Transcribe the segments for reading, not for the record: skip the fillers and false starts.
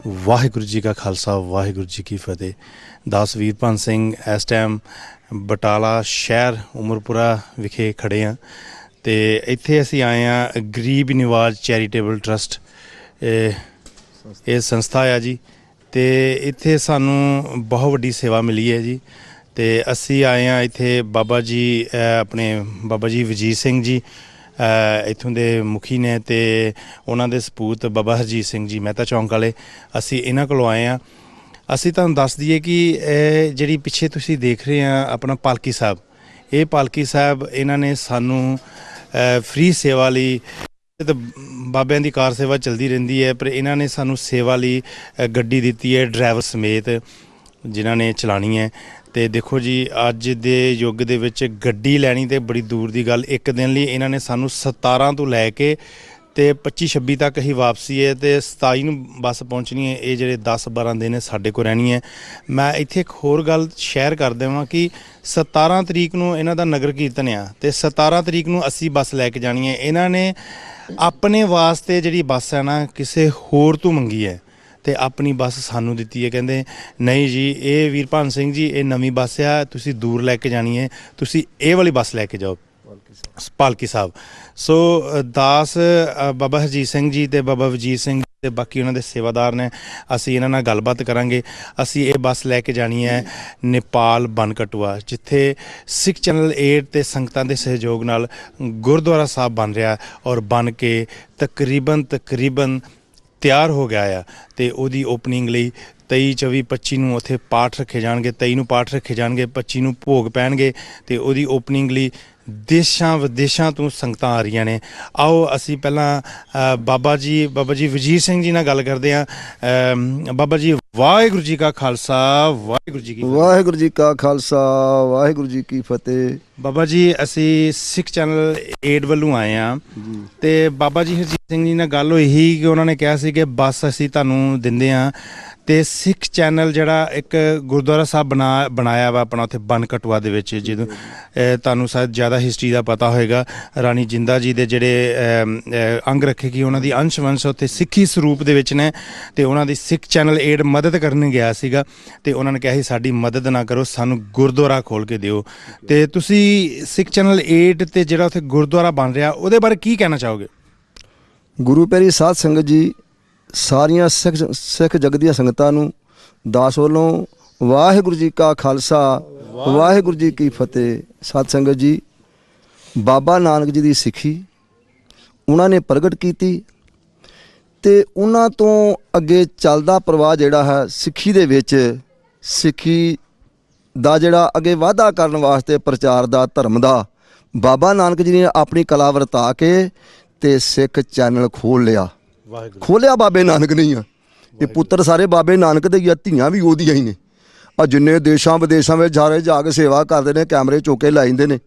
वाहिगुरू जी का खालसा वाहिगुरू जी की फतेह। दास वीरभन सिंह इस टाइम बटाला शहर उमरपुरा विखे खड़े हाँ तो इत्थे असी आए हाँ गरीब निवाज चैरीटेबल ट्रस्ट ये संस्था है जी। तो इत्थे सानू बहुत वड्डी सेवा मिली है जी। तो असी आए हाँ इत्थे बाबा जी अपने बाबा जी वजीर सिंह जी इत्थों के मुखी ने तो उन्हों के सपूत बाबा हरजीत सिंह जी मेहता चौंक वाले असी इन्हों को आए हाँ। असी तुहानू दस दईए कि जी पिछे तुसी देख रहे हैं अपना पालकी साहब, ये पालकी साहब इन्होंने सानू फ्री सेवा ली तो बाबियां दी कार सेवा चलती रहिंदी है, पर इन्होंने सानू सेवा ली गड्डी दी है ड्राइवर समेत जिन्होंने चलानी है। तो देखो जी अज दे युग दे विच गड्डी लैनी तो बड़ी दूर की गल, एक दिन लिए इन्होंने सानू 17 तो लैके तो 25-26 तक ही वापसी है तो 27 नूं बस पहुँचनी है। ये जो 10-12 दिन साढ़े को रहनी है। मैं इत्थे एक होर गल शेयर कर देवां कि 17 तरीक नूं इन्हां दा नगर कीर्तन आ तो 17 तरीक नूं असी बस लैके जानी है। इन्हां ने अपने वास्ते जिहड़ी बस है ना किसी होर तो मंगी है तो अपनी बस सानू दिती है। कहते नहीं जी ये वीरभन सिंह जी ये नवीं बस आ, तुसी दूर लैके जानी है, तुसी ये वाली बस लैके जाओ पालकी साहब। सो दास बाबा हरजीत सिंह जी ते बाबा वजीर सिंह ते बाकी उन्होंने सेवादार ने असी इन्हां नाल गलबात करांगे। असी ये बस लैके जानी है नेपाल बनकटुआ जिथे सिख चैनल 8 ते संगतां दे सहयोग नाल गुरुद्वारा साहब बन रहा और बन के तकरीबन तैयार हो गया है। तो उहदी ओपनिंग लई 23-24-25 नूं उत्थे पाठ रखे जाएंगे, 23 नूं पाठ रखे जाएंगे, 25 नूं भोग पैणगे तो उहदी ओपनिंग लई देशां विदेशां तो संगतां आ रही ने। आओ असी पहला बाबा जी वजीर सिंह जी नाल गल करदे हां। बाबा जी वाहिगुरू जी का खालसा वाहिगुरू जी की फतेह। वाहिगुरू जी का खालसा वाहिगुरू जी की फतेह। बाबा जी असी सिख चैनल 8 ਵੱਲੋਂ आए हाँ तो बाबा जी हरजीत सिंह जी नाल गल होई ही कि उन्होंने कहा सी कि बस असी तुहानू दिंदे हाँ तो सिख चैनल जड़ा एक गुरुद्वारा साहब बनाया वा अपना उत्थे बनकटुआ दे विच जो तुहानू शायद ज़्यादा हिस्टरी का पता होएगा। रानी जिंदा जी दे जिहड़े अंग रखे कि उन्हों दी अंश वंश उत्थे सिक्खी स्वरूप दे विच ने ते उन्हों दी सिख चैनल 8 मदद करने गया सीगा ते उन्होंने कहा साडी मदद ना करो सानू गुरुद्वारा खोल के दिओ। ते तुसी सिख चैनल 8 ते जिहड़ा उत्थे गुरुद्वारा बन रहा उहदे बारे की कहना चाहोगे? गुरु प्यारी साध संगत जी सारिया सिख जगत दी संगतां नूं दास वल्लों वाहिगुरू जी का खालसा वाहिगुरू जी की फतेह। साध संगत जी बाबा नानक जी की सिक्खी उन्होंने प्रगट की ते उन्हां तो अगे चलदा प्रवाह जिहड़ा है सिक्खी दे विच सिक्खी दा जिहड़ा अगे वाधा करन वास्ते प्रचार दा धर्म दा बाबा नानक जी ने अपनी कला वरता के ते सिख चैनल खोलिया बाबे नानक नहीं आ। ये पुत्र सारे बाबे नानक दे ही, धियां भी ओहदियां ही ने। आ जिन्ने देशां विदेशां में जारे जाके सेवा करते हैं कैमरे चौके लाई जाते हैं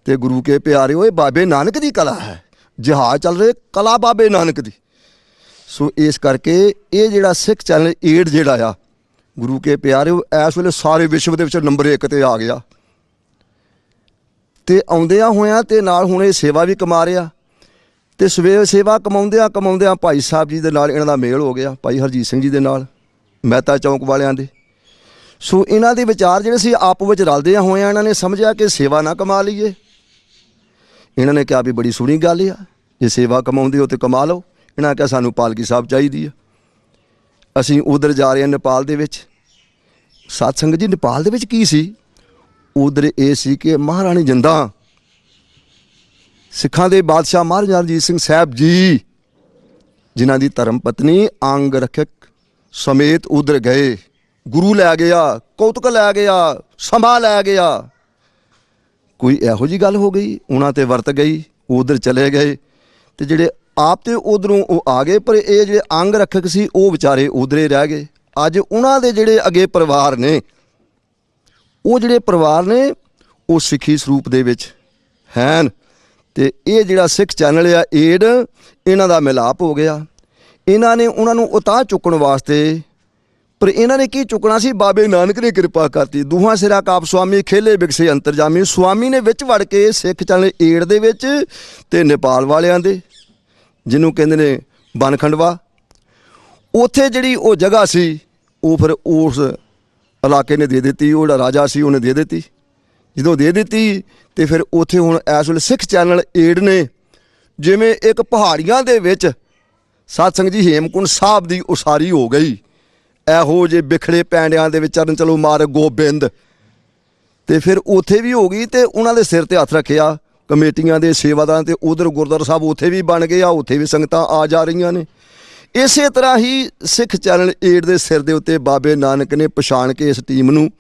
तो गुरु के प्यारे ये बाबे नानक की कला है, जहाज चल रहे कला बाबे नानक की। सो इस करके ये जिहड़ा सिख चैनल 8 जिहड़ा आ गुरु के प्यारे इस वेले सारे विश्व के नंबर 1 ते आ गया तो आउंदियां होया ते नाल हुण ये सेवा भी कमा रहा तो सवेर सेवा कमाउंदियां भाई साहब जी दे नाल इन्हां दा मेल हो गया, भाई हरजीत सिंह जी दे नाल मेहता चौंक वालियां दे। सो इन्हां दे विचार जिहड़े सी आपस विच रलदियां होइयां इन्हां ने समझिया कि सेवा ना कमा लीए। इन्हां ने कहा भी बड़ी सोहनी गल आ, जे सेवा कमाउंदे हो तो कमा लो। इन्हां कहा सानू पालकी साहब चाहिदी आ। असीं उधर जा रहे हैं नेपाल दे विच। साध संगत जी नेपाल दे विच की सी उधर ये सी कि महाराणी जिंदा सिखां दे बादशाह महाराजा रਣਜੀਤ ਸਿੰਘ साहब जी जिन्हां दी धर्म पत्नी अंग रखक समेत उधर गए। गुरु लै गया, कौतुक लै गया, समा लै गया। कोई इहो जी गल हो गई उन्हां ते वरत गई, उधर चले गए तो जिहड़े आप तो उधरों वो आ गए पर ये जिहड़े अंग रखक सी वो विचारे उधरे रह गए। अज उन्हां दे जिहड़े अगे परिवार ने वो जिहड़े परिवार ने वो सिੱਖੀ स्वरूप दे विच हैन ते ये जिहड़ा सिख चैनल आ 8 इन्हां दा मिलाप हो गया। इन्हां ने उन्हां नूं उतां चुकण वास्ते पर इन्हां ने की चुकना सी बाबे नानक ने कृपा करती। दूहां सिरा काप स्वामी खेले बिकसे अंतरजामी स्वामी ने विच वड़ के सिख चैनल 8 दे विच ते नेपाल वालियां दे जिन्हों कहंदे ने बनखंडवा ਉੱਥੇ ਜਿਹੜੀ ਉਹ ਜਗ੍ਹਾ ਸੀ ਉਹ ਫਿਰ ਉਸ ਇਲਾਕੇ ਨੇ ਦੇ ਦਿੱਤੀ, ਉਹ ਜਿਹੜਾ ਰਾਜਾ ਸੀ ਉਹਨੇ ਦੇ ਦਿੱਤੀ। ਜਦੋਂ ਦੇ ਦਿੱਤੀ ਤੇ ਫਿਰ ਉੱਥੇ ਹੁਣ ਇਸ ਵੇਲੇ ਸਿੱਖ ਚੈਨਲ ਏਡ ਨੇ ਜਿਵੇਂ ਇੱਕ ਪਹਾੜੀਆਂ ਦੇ ਵਿੱਚ ਸਾਧ ਸੰਗਤ ਜੀ ਹੇਮਕੁੰਟ ਸਾਹਿਬ ਦੀ ਉਸਾਰੀ ਹੋ ਗਈ, ਇਹੋ ਜਿਹੇ ਬਿਖੜੇ ਪੈਂਡਿਆਂ ਦੇ ਵਿੱਚ ਚਰਨ ਚਲੋ ਮਾਰ ਗੋਬਿੰਦ, ਤੇ ਫਿਰ ਉੱਥੇ ਵੀ ਹੋ ਗਈ ਤੇ ਉਹਨਾਂ ਦੇ ਸਿਰ ਤੇ ਹੱਥ ਰੱਖਿਆ ਕਮੇਟੀਆਂ ਦੇ ਸੇਵਾਦਾਰਾਂ ਤੇ ਉਧਰ ਗੁਰਦੁਆਰਾ ਸਾਹਿਬ ਉੱਥੇ ਵੀ ਬਣ ਗਏ ਆ, ਉੱਥੇ ਵੀ ਸੰਗਤਾਂ ਆ ਜਾ ਰਹੀਆਂ ਨੇ। ਇਸੇ ਤਰ੍ਹਾਂ ਹੀ ਸਿੱਖ ਚੈਨਲ ਏਡ ਦੇ ਸਿਰ ਦੇ ਉੱਤੇ ਬਾਬੇ ਨਾਨਕ ਨੇ ਪਛਾਣ ਕੇ ਇਸ ਟੀਮ ਨੂੰ,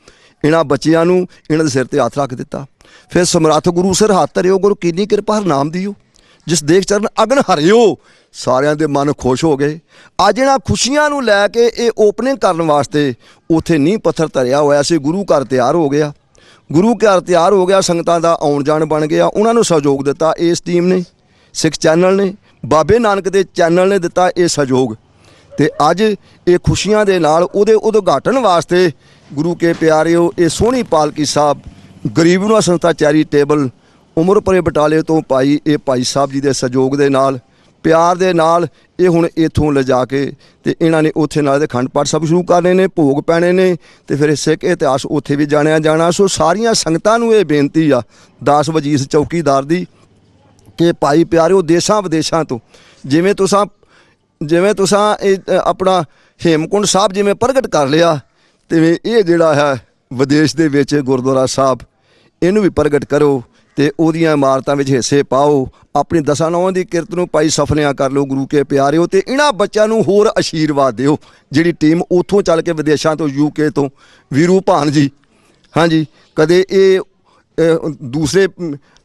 ਇਹਨਾਂ ਬੱਚਿਆਂ ਨੂੰ ਇਹਨਾਂ ਦੇ ਸਿਰ ਤੇ ਹੱਥ ਰੱਖ ਦਿੱਤਾ। ਫਿਰ ਸਮਰੱਥ ਗੁਰੂ ਸਿਰ ਹੱਥ ਧਰਿਓ, ਗੁਰੂ ਕੀਨੀ ਕਿਰਪਾ ਹਰ ਨਾਮ ਦਿਓ, ਜਿਸ ਦੇਖ ਚਰਨ ਅਗਨ ਹਰਿਓ। ਸਾਰਿਆਂ ਦੇ ਮਨ ਖੁਸ਼ ਹੋ ਗਏ। ਅੱਜ ਇਹਨਾਂ ਖੁਸ਼ੀਆਂ ਨੂੰ ਲੈ ਕੇ ਇਹ ਓਪਨਿੰਗ ਕਰਨ ਵਾਸਤੇ ਉੱਥੇ ਨੀਂਹ ਪੱਥਰ ਧਰਿਆ ਹੋਇਆ ਸੀ। ਗੁਰੂ ਘਰ ਤਿਆਰ ਹੋ ਗਿਆ, ਗੁਰੂ ਘਰ ਤਿਆਰ ਹੋ ਗਿਆ, ਸੰਗਤਾਂ ਦਾ ਆਉਣ ਜਾਣ ਬਣ ਗਿਆ। ਉਹਨਾਂ ਨੂੰ ਸਹਿਯੋਗ ਦਿੱਤਾ ਇਸ ਟੀਮ ਨੇ, ਸਿੱਖ ਚੈਨਲ ਨੇ, ਬਾਬੇ ਨਾਨਕ ਦੇ ਚੈਨਲ ਨੇ ਦਿੱਤਾ ਇਹ ਸਹਿਯੋਗ। ਤੇ ਅੱਜ ਇਹ ਖੁਸ਼ੀਆਂ ਦੇ ਨਾਲ ਉਹਦੇ ਉਦਘਾਟਨ ਵਾਸਤੇ ਗੁਰੂ ਕੇ ਪਿਆਰਿਓ ਇਹ ਸੋਹਣੀ ਪਾਲਕੀ ਸਾਹਿਬ ਗਰੀਬ ਨਿਵਾਜ ਸੰਸਥਾ ਚੈਰੀਟੇਬਲ ਉਮਰਪੁਰੇ ਬਟਾਲੇ ਤੋਂ ਇਹ ਭਾਈ ਸਾਹਿਬ ਜੀ ਦੇ ਸਹਿਯੋਗ ਦੇ ਨਾਲ, ਪਿਆਰ ਦੇ ਨਾਲ ਇਹ ਹੁਣ ਇੱਥੋਂ ਲਿਜਾ ਕੇ ਤੇ ਇਹਨਾਂ ਨੇ ਉੱਥੇ ਨਾਲ ਦੇ ਅਖੰਡ ਪਾਠ ਸਾਹਿਬ ਸ਼ੁਰੂ ਕਰਨੇ ਨੇ, ਭੋਗ ਪੈਣੇ ਨੇ ਤੇ ਫਿਰ ਸਿੱਖ ਇਤਿਹਾਸ ਉੱਥੇ ਵੀ ਜਾਣਿਆ ਜਾਣਾ। ਸੋ ਸਾਰੀਆਂ ਸੰਗਤਾਂ ਨੂੰ ਇਹ ਬੇਨਤੀ ਆ ਦਾਸ ਵਜੀਦ ਚੌਕੀਦਾਰ ਦੀ ਕਿ ਭਾਈ ਪਿਆਰਿਓ ਦੇਸ਼ਾਂ ਵਿਦੇਸ਼ਾਂ ਤੋਂ ਜਿਵੇਂ ਤੁਸਾਂ ਇਹ ਆਪਣਾ ਹੇਮਕੁੰਟ ਸਾਹਿਬ ਜਿਵੇਂ ਪ੍ਰਗਟ ਕਰ ਲਿਆ, ਤਿਵੇਂ ਇਹ ਜਿਹੜਾ ਹੈ ਵਿਦੇਸ਼ ਦੇ ਵਿੱਚ ਗੁਰਦੁਆਰਾ ਸਾਹਿਬ ਇਹਨੂੰ ਵੀ ਪ੍ਰਗਟ ਕਰੋ ਤੇ ਉਹਦੀਆਂ ਇਮਾਰਤਾਂ ਵਿੱਚ ਹਿੱਸੇ ਪਾਓ। ਆਪਣੀ ਦਸਾਂ ਨੌਂ ਦੀ ਕਿਰਤ ਨੂੰ ਭਾਈ ਸਫਲਿਆਂ ਕਰ ਲਓ ਗੁਰੂ ਕੇ ਪਿਆਰਿਓ, ਤੇ ਇਹਨਾਂ ਬੱਚਿਆਂ ਨੂੰ ਹੋਰ ਆਸ਼ੀਰਵਾਦ ਦਿਓ। ਜਿਹੜੀ ਟੀਮ ਉੱਥੋਂ ਚੱਲ ਕੇ ਵਿਦੇਸ਼ਾਂ ਤੋਂ UK ਤੋਂ ਵੀਰੂ ਭਾਨ ਜੀ, ਹਾਂਜੀ, ਕਦੇ ਇਹ ਦੂਸਰੇ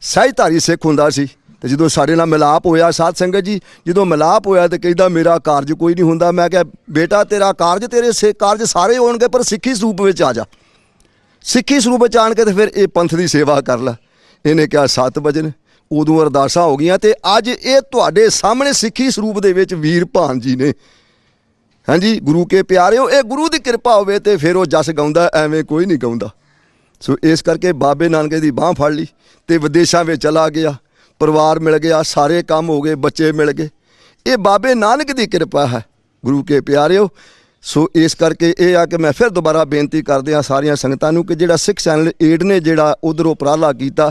ਸਹਿਜਧਾਰੀ ਸਿੱਖ ਹੁੰਦਾ ਸੀ ਤੇ ਜਦੋਂ ਸਾਡੇ ਨਾਲ ਮਿਲਾਪ ਹੋਇਆ ਸਾਧ ਸੰਗਤ ਜੀ, ਜਦੋਂ ਮਿਲਾਪ ਹੋਇਆ ਤੇ ਕਹਿੰਦਾ ਮੇਰਾ ਕਾਰਜ ਕੋਈ ਨਹੀਂ ਹੁੰਦਾ। ਮੈਂ ਕਿਹਾ ਬੇਟਾ ਤੇਰਾ ਕਾਰਜ, ਤੇਰੇ ਕਾਰਜ ਸਾਰੇ ਹੋਣਗੇ ਪਰ ਸਿੱਖੀ ਸਰੂਪ ਵਿੱਚ ਆ ਜਾ, ਸਿੱਖੀ ਸਰੂਪ ਵਿੱਚ ਆਣ ਕੇ ਤੇ ਫਿਰ ਇਹ ਪੰਥ ਦੀ ਸੇਵਾ ਕਰ ਲੈ। ਇਹਨੇ ਕਿਹਾ 7 ਵਜਨ, ਉਦੋਂ ਅਰਦਾਸਾਂ ਹੋ ਗਈਆਂ ਤੇ ਅੱਜ ਇਹ ਤੁਹਾਡੇ ਸਾਹਮਣੇ ਸਿੱਖੀ ਸਰੂਪ ਦੇ ਵਿੱਚ ਵੀਰ ਭਾਨ ਜੀ ਨੇ। ਹਾਂਜੀ ਗੁਰੂ ਕੇ ਪਿਆਰਿਓ, ਇਹ ਗੁਰੂ ਦੀ ਕਿਰਪਾ ਹੋਵੇ ਤੇ ਫਿਰ ਉਹ ਜਸ ਗਾਉਂਦਾ, ਐਵੇਂ ਕੋਈ ਨਹੀਂ ਗਾਉਂਦਾ। ਸੋ ਇਸ ਕਰਕੇ ਬਾਬੇ ਨਾਨਕ ਦੀ ਬਾਂਹ ਫੜ ਲਈ ਤੇ ਵਿਦੇਸ਼ਾਂ ਵਿੱਚ ਚਲਾ ਗਿਆ, ਪਰਿਵਾਰ ਮਿਲ ਗਿਆ, ਸਾਰੇ ਕੰਮ ਹੋ ਗਏ, ਬੱਚੇ ਮਿਲ ਗਏ। ਇਹ ਬਾਬੇ ਨਾਨਕ ਦੀ ਕਿਰਪਾ ਹੈ ਗੁਰੂ ਕੇ ਪਿਆਰਿਓ। ਸੋ ਇਸ ਕਰਕੇ ਇਹ ਆ ਕਿ ਮੈਂ ਫਿਰ ਦੁਬਾਰਾ ਬੇਨਤੀ ਕਰਦੇ ਹਾਂ ਸਾਰੀਆਂ ਸੰਗਤਾਂ ਨੂੰ ਕਿ ਜਿਹੜਾ ਸਿੱਖ ਚੈਨਲ ਏਡ ਨੇ ਜਿਹੜਾ ਉਧਰ ਉਪਰਾਲਾ ਕੀਤਾ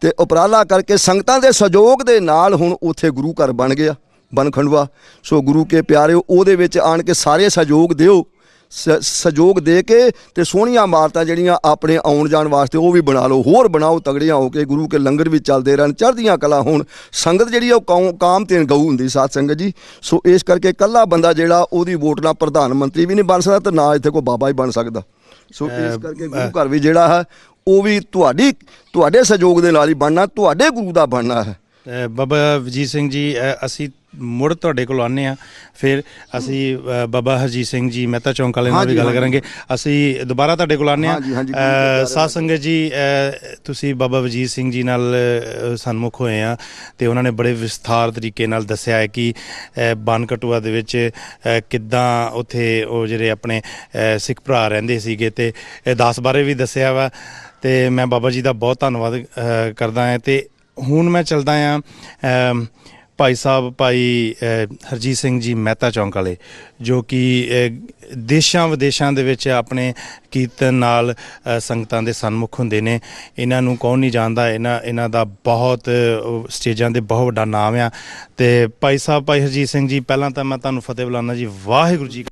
ਤੇ ਉਪਰਾਲਾ ਕਰਕੇ ਸੰਗਤਾਂ ਦੇ ਸਹਿਯੋਗ ਦੇ ਨਾਲ ਹੁਣ ਉੱਥੇ ਗੁਰੂ ਘਰ ਬਣ ਗਿਆ ਬਨਖੰਡਵਾ। ਸੋ ਗੁਰੂ ਕੇ ਪਿਆਰਿਓ ਉਹਦੇ ਵਿੱਚ ਆਣ ਕੇ ਸਾਰੇ ਸਹਿਯੋਗ ਦਿਓ, ਸਹਿਯੋਗ ਦੇ ਕੇ ਤੇ ਸੋਹਣੀਆਂ ਇਮਾਰਤਾਂ ਜਿਹੜੀਆਂ ਆਪਣੇ ਆਉਣ ਜਾਣ ਵਾਸਤੇ ਉਹ ਵੀ ਬਣਾ ਲਓ, ਹੋਰ ਬਣਾਓ ਤਗੜੀਆਂ ਹੋ ਕੇ, ਗੁਰੂ ਕੇ ਲੰਗਰ ਵੀ ਚੱਲਦੇ ਰਹਿਣ, ਚੜ੍ਹਦੀਆਂ ਕਲਾ ਹੋਣ। ਸੰਗਤ ਜਿਹੜੀ ਉਹ ਕਾਮ ਤੇ ਗਊ ਹੁੰਦੀ ਸਾਧ ਸੰਗਤ ਜੀ। ਸੋ ਇਸ ਕਰਕੇ ਇਕੱਲਾ ਬੰਦਾ ਜਿਹੜਾ ਉਹਦੀ ਵੋਟ ਨਾਲ ਪ੍ਰਧਾਨ ਮੰਤਰੀ ਵੀ ਨਹੀਂ ਬਣ ਸਕਦਾ ਤੇ ਨਾ ਇੱਥੇ ਕੋਈ ਬਾਬਾ ਹੀ ਬਣ ਸਕਦਾ। ਸੋ ਇਸ ਕਰਕੇ ਗੁਰੂ ਘਰ ਵੀ ਜਿਹੜਾ ਹੈ ਉਹ ਵੀ ਤੁਹਾਡੇ ਸਹਿਯੋਗ ਦੇ ਨਾਲ ਹੀ ਬਣਨਾ, ਤੁਹਾਡੇ ਗੁਰੂ ਦਾ ਬਣਨਾ ਹੈ। ਬਾਬਾ ਵਜੀਤ ਸਿੰਘ ਜੀ, ਅਸੀਂ ਮੁੜ ਤੁਹਾਡੇ ਕੋਲ ਆਉਂਦੇ ਹਾਂ, ਫਿਰ ਅਸੀਂ ਬਾਬਾ ਹਰਜੀਤ ਸਿੰਘ ਜੀ ਮਹਿਤਾ ਚੌਂਕ ਵਾਲੇ ਨਾਲ ਵੀ ਗੱਲ ਕਰਾਂਗੇ। ਅਸੀਂ ਦੁਬਾਰਾ ਤੁਹਾਡੇ ਕੋਲ ਆਉਂਦੇ ਹਾਂ। ਸਾਧ ਸੰਗਤ ਜੀ, ਤੁਸੀਂ ਬਾਬਾ ਵਜੀਤ ਸਿੰਘ ਜੀ ਨਾਲ ਸਨਮੁਖ ਹੋਏ ਆ ਤੇ ਉਹਨਾਂ ਨੇ ਬੜੇ ਵਿਸਥਾਰ ਤਰੀਕੇ ਨਾਲ ਦੱਸਿਆ ਹੈ ਕਿ ਬਨਕਟੂਆ ਦੇ ਵਿੱਚ ਕਿੱਦਾਂ ਉੱਥੇ ਉਹ ਜਿਹੜੇ ਆਪਣੇ ਸਿੱਖ ਭਰਾ ਰਹਿੰਦੇ ਸੀਗੇ ਤੇ ਦਾਸ ਬਾਰੇ ਵੀ ਦੱਸਿਆ ਵਾ। ਤੇ ਮੈਂ ਬਾਬਾ ਜੀ ਦਾ ਬਹੁਤ ਧੰਨਵਾਦ ਕਰਦਾ ਹਾਂ। ਤੇ ਹੁਣ ਮੈਂ ਚੱਲਦਾ ਹਾਂ ਭਾਈ ਸਾਹਿਬ ਭਾਈ ਹਰਜੀਤ ਸਿੰਘ ਜੀ ਮਹਿਤਾ ਚੌਂਕ ਵਾਲੇ, ਜੋ ਕਿ ਦੇਸ਼ਾਂ ਵਿਦੇਸ਼ਾਂ ਦੇ ਵਿੱਚ ਆਪਣੇ ਕੀਰਤਨ ਨਾਲ ਸੰਗਤਾਂ ਦੇ ਸਨਮੁਖ ਹੁੰਦੇ ਨੇ। ਇਹਨਾਂ ਨੂੰ ਕੌਣ ਨਹੀਂ ਜਾਣਦਾ, ਇਹਨਾਂ ਦਾ ਬਹੁਤ ਸਟੇਜਾਂ ਦੇ ਬਹੁਤ ਵੱਡਾ ਨਾਮ ਆ। ਤੇ ਭਾਈ ਸਾਹਿਬ ਭਾਈ ਹਰਜੀਤ ਸਿੰਘ ਜੀ, ਪਹਿਲਾਂ ਤਾਂ ਮੈਂ ਤੁਹਾਨੂੰ ਫਤਿਹ ਬੁਲਾਉਂਦਾ ਜੀ। ਵਾਹਿਗੁਰੂ ਜੀ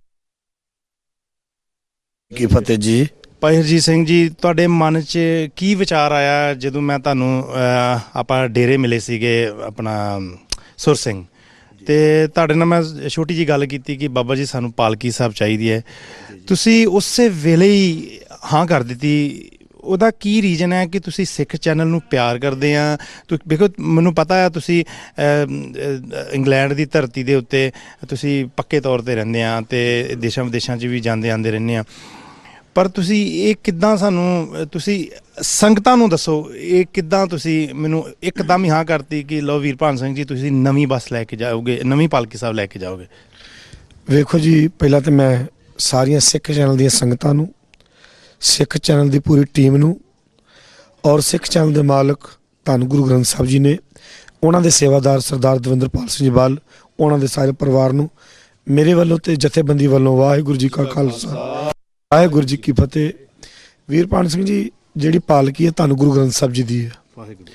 ਕੀ ਫਤਿਹ ਜੀ। ਭਾਈ ਹਰਜੀਤ ਸਿੰਘ ਜੀ, ਤੁਹਾਡੇ ਮਨ 'ਚ ਕੀ ਵਿਚਾਰ ਆਇਆ ਜਦੋਂ ਮੈਂ ਤੁਹਾਨੂੰ ਆਪਾਂ ਡੇਰੇ ਮਿਲੇ ਸੀਗੇ ਆਪਣਾ ਸੁਰ ਸਿੰਘ, ਤੇ ਤੁਹਾਡੇ ਨਾਲ ਮੈਂ ਛੋਟੀ ਜਿਹੀ ਗੱਲ ਕੀਤੀ ਕਿ ਬਾਬਾ ਜੀ ਸਾਨੂੰ ਪਾਲਕੀ ਸਾਹਿਬ ਚਾਹੀਦੀ ਹੈ, ਤੁਸੀਂ ਉਸੇ ਵੇਲੇ ਹੀ ਹਾਂ ਕਰ ਦਿੱਤੀ। ਉਹਦਾ ਕੀ ਰੀਜ਼ਨ ਹੈ ਕਿ ਤੁਸੀਂ ਸਿੱਖ ਚੈਨਲ ਨੂੰ ਪਿਆਰ ਕਰਦੇ ਆ? ਵੇਖੋ ਮੈਨੂੰ ਪਤਾ ਹੈ ਤੁਸੀਂ ਇੰਗਲੈਂਡ ਦੀ ਧਰਤੀ ਦੇ ਉੱਤੇ ਤੁਸੀਂ ਪੱਕੇ ਤੌਰ 'ਤੇ ਰਹਿੰਦੇ ਆ ਤੇ ਦੇਸ਼ਾਂ ਵਿਦੇਸ਼ਾਂ 'ਚ ਵੀ ਜਾਂਦੇ ਆਉਂਦੇ ਰਹਿੰਦੇ ਆ, ਪਰ ਤੁਸੀਂ ਇਹ ਕਿੱਦਾਂ ਸਾਨੂੰ, ਤੁਸੀਂ ਸੰਗਤਾਂ ਨੂੰ ਦੱਸੋ ਇਹ ਕਿੱਦਾਂ ਤੁਸੀਂ ਮੈਨੂੰ ਇੱਕਦਮ ਹੀ ਹਾਂ ਕਰਤੀ ਕਿ ਲਓ ਵੀਰ ਭਾਨ ਸਿੰਘ ਜੀ ਤੁਸੀਂ ਨਵੀਂ ਬੱਸ ਲੈ ਕੇ ਜਾਓਗੇ, ਨਵੀਂ ਪਾਲਕੀ ਸਾਹਿਬ ਲੈ ਕੇ ਜਾਓਗੇ? ਵੇਖੋ ਜੀ, ਪਹਿਲਾਂ ਤਾਂ ਮੈਂ ਸਾਰੀਆਂ ਸਿੱਖ ਚੈਨਲ ਦੀਆਂ ਸੰਗਤਾਂ ਨੂੰ, ਸਿੱਖ ਚੈਨਲ ਦੀ ਪੂਰੀ ਟੀਮ ਨੂੰ ਔਰ ਸਿੱਖ ਚੈਨਲ ਦੇ ਮਾਲਕ ਧੰਨ ਗੁਰੂ ਗ੍ਰੰਥ ਸਾਹਿਬ ਜੀ ਨੇ, ਉਹਨਾਂ ਦੇ ਸੇਵਾਦਾਰ ਸਰਦਾਰ ਦਵਿੰਦਰਪਾਲ ਸਿੰਘ ਜੀ ਬਾਲ, ਉਹਨਾਂ ਦੇ ਸਾਰੇ ਪਰਿਵਾਰ ਨੂੰ ਮੇਰੇ ਵੱਲੋਂ ਤੇ ਜਥੇਬੰਦੀ ਵੱਲੋਂ ਵਾਹਿਗੁਰੂ ਜੀ ਕਾ ਖਾਲਸਾ ਵਾਹਿਗੁਰੂ ਜੀ ਕੀ ਫਤਿਹ। ਵੀਰਪਾਲ ਸਿੰਘ ਜੀ, ਜਿਹੜੀ ਪਾਲਕੀ ਹੈ ਧੰਨ ਗੁਰੂ ਗ੍ਰੰਥ ਸਾਹਿਬ ਜੀ ਦੀ ਹੈ ਵਾਹਿਗੁਰੂ।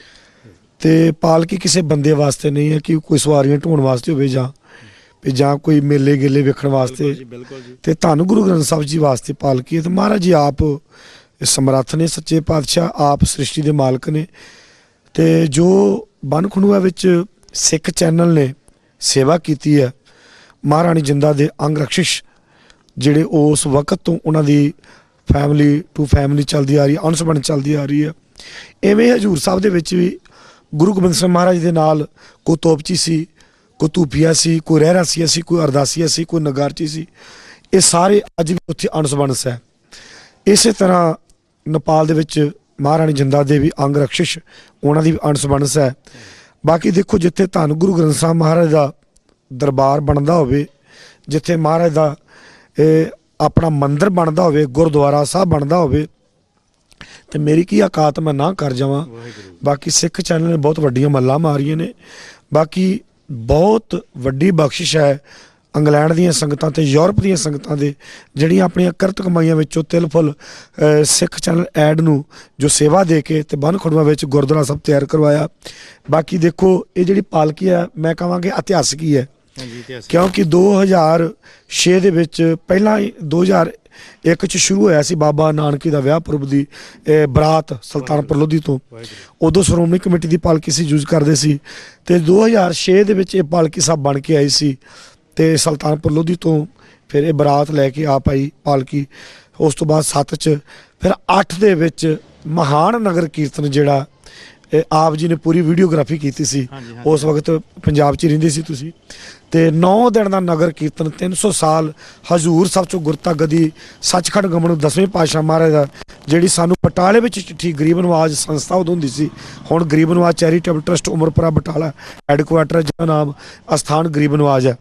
ਤੇ ਪਾਲਕੀ ਕਿਸੇ ਬੰਦੇ ਵਾਸਤੇ ਨਹੀਂ ਹੈ ਕਿ ਕੋਈ ਸਵਾਰੀਆਂ ਢੋਣ ਵਾਸਤੇ ਹੋਵੇ ਜਾਂ ਕੋਈ ਮੇਲੇ ਗੇਲੇ ਵੇਖਣ ਵਾਸਤੇ। ਬਿਲਕੁਲ ਜੀ। ਤੇ ਧੰਨ ਗੁਰੂ ਗ੍ਰੰਥ ਸਾਹਿਬ ਜੀ ਵਾਸਤੇ ਪਾਲਕੀ ਹੈ। ਤੇ ਮਹਾਰਾਜ ਜੀ ਆਪ ਸਮਰੱਥ ਨੇ, ਸੱਚੇ ਪਾਤਸ਼ਾਹ ਆਪ ਸ੍ਰਿਸ਼ਟੀ ਦੇ ਮਾਲਕ ਨੇ। ਤੇ ਜੋ ਬਨ ਖੰਡੂਆ ਵਿੱਚ ਸਿੱਖ ਚੈਨਲ ਨੇ ਸੇਵਾ ਕੀਤੀ ਹੈ, ਮਹਾਰਾਣੀ ਜਿੰਦਾ ਦੇ ਅੰਗ ਰਕਸ਼ਿਸ਼ ਜਿਹੜੇ ਉਸ ਵਕਤ ਤੋਂ ਉਹਨਾਂ ਦੀ ਫੈਮਿਲੀ ਟੂ ਫੈਮਿਲੀ ਚੱਲਦੀ ਆ ਰਹੀ ਹੈ, ਅੰਸ਼ ਬਣ ਚੱਲਦੀ ਆ ਰਹੀ ਹੈ। ਇਵੇਂ ਹਜੂਰ ਸਾਹਿਬ ਦੇ ਵਿੱਚ ਵੀ ਗੁਰੂ ਗੋਬਿੰਦ ਸਿੰਘ ਮਹਾਰਾਜ ਦੇ ਨਾਲ ਕੋਈ ਤੋਪਚੀ ਸੀ, ਕੋਈ ਧੂਪੀਆ ਸੀ, ਕੋਈ ਰਹਿਰਾਸੀਆ ਸੀ, ਕੋਈ ਅਰਦਾਸੀਆ ਸੀ, ਕੋਈ ਨਗਾਰਚੀ ਸੀ। ਇਹ ਸਾਰੇ ਅੱਜ ਵੀ ਉੱਥੇ ਅੰਸ਼ ਬਣਸ ਹੈ। ਇਸੇ ਤਰ੍ਹਾਂ ਨੇਪਾਲ ਦੇ ਵਿੱਚ ਮਹਾਰਾਣੀ ਜਿੰਦਾ ਦੇ ਵੀ ਅੰਗ ਰਕਸ਼ਿਸ਼, ਉਹਨਾਂ ਦੀ ਵੀ ਅੰਸ਼ ਬਣਸ ਹੈ। ਬਾਕੀ ਦੇਖੋ, ਜਿੱਥੇ ਧੰਨ ਗੁਰੂ ਗ੍ਰੰਥ ਸਾਹਿਬ ਮਹਾਰਾਜ ਦਾ ਦਰਬਾਰ ਬਣਦਾ ਹੋਵੇ, ਜਿੱਥੇ ਮਹਾਰਾਜ ਦਾ ਆਪਣਾ ਮੰਦਿਰ ਬਣਦਾ ਹੋਵੇ, ਗੁਰਦੁਆਰਾ ਸਾਹਿਬ ਬਣਦਾ ਹੋਵੇ, ਤੇ ਮੇਰੀ ਕੀ ਔਕਾਤ ਮੈਂ ਨਾ ਕਰ ਜਾਵਾਂ। ਬਾਕੀ ਸਿੱਖ ਚੈਨਲ ਨੇ ਬਹੁਤ ਵੱਡੀਆਂ ਮੱਲਾਂ ਮਾਰੀਆਂ ਨੇ। ਬਾਕੀ ਬਹੁਤ ਵੱਡੀ ਬਖਸ਼ਿਸ਼ ਹੈ ਇੰਗਲੈਂਡ ਦੀਆਂ ਸੰਗਤਾਂ ਤੇ ਯੂਰਪ ਦੀਆਂ ਸੰਗਤਾਂ ਦੇ, ਜਿਹੜੀਆਂ ਆਪਣੀਆਂ ਕਿਰਤ ਕਮਾਈਆਂ ਵਿੱਚੋਂ ਤਿਲ ਫੁੱਲ ਸਿੱਖ ਚੈਨਲ ਐਡ ਨੂੰ ਜੋ ਸੇਵਾ ਦੇ ਕੇ ਤੇ ਬਨ ਖੰਡੂਆ ਵਿੱਚ ਗੁਰਦੁਆਰਾ ਸਾਹਿਬ ਤਿਆਰ ਕਰਵਾਇਆ। ਬਾਕੀ ਦੇਖੋ, ਇਹ ਜਿਹੜੀ ਪਾਲਕੀ ਹੈ ਮੈਂ ਕਹਾਂਗੇ ਇਤਿਹਾਸਕ ਹੀ ਹੈ, ਕਿਉਂਕਿ 2006 ਦੇ ਵਿੱਚ ਪਹਿਲਾਂ 2001 ਚ ਸ਼ੁਰੂ ਹੋਇਆ ਸੀ ਬਾਬਾ ਨਾਨਕੀ ਦਾ ਵਿਆਹ ਪੁਰਬ ਦੀ ਬਰਾਤ ਸੁਲਤਾਨਪੁਰ ਲੋਧੀ ਤੋਂ। ਉਦੋਂ ਸ਼੍ਰੋਮਣੀ ਕਮੇਟੀ ਦੀ ਪਾਲਕੀ ਸੀ ਯੂਜ਼ ਕਰਦੇ ਸੀ, ਤੇ 2006 ਦੇ ਵਿੱਚ ਇਹ ਪਾਲਕੀ ਸਾਹਿਬ ਬਣ ਕੇ ਆਈ ਸੀ। ਤੇ ਸੁਲਤਾਨਪੁਰ ਲੋਧੀ ਤੋਂ ਫਿਰ ਇਹ ਬਰਾਤ ਲੈ ਕੇ ਆ ਪਾਈ ਪਾਲਕੀ। ਉਸ ਤੋਂ ਬਾਅਦ 7 ਚ, ਫਿਰ 8 ਦੇ ਵਿੱਚ ਮਹਾਨ ਨਗਰ ਕੀਰਤਨ ਜਿਹੜਾ ਆਪ ਜੀ ਨੇ ਪੂਰੀ ਵੀਡੀਓਗ੍ਰਾਫੀ ਕੀਤੀ ਸੀ, ਉਸ ਵਕਤ ਪੰਜਾਬ 'ਚ ਰਹਿੰਦੇ ਸੀ ਤੁਸੀਂ। ਤੇ 9 ਦਿਨ ਦਾ ਨਗਰ ਕੀਰਤਨ, 300 ਸਾਲ ਹਜ਼ੂਰ ਸਾਹਿਬ ਚੋਂ ਗੁਰਤਾ ਗਦੀ ਸੱਚਖੰਡ ਗਮਨ 10ਵੇਂ ਪਾਤਸ਼ਾਹ ਮਹਾਰਾਜ ਦਾ, ਜਿਹੜੀ ਸਾਨੂੰ ਬਟਾਲੇ ਵਿੱਚ ਚਿੱਠੀ ਗਰੀਬ ਨਵਾਜ ਸੰਸਥਾ ਉਦੋਂ ਹੁੰਦੀ ਸੀ, ਹੁਣ ਗਰੀਬ ਨਵਾਜ charitable trust Umarpura Batala headquarter, ਜਿਹਦਾ ਨਾਮ ਅਸਥਾਨ ਗਰੀਬ ਨਵਾਜ ਹੈ।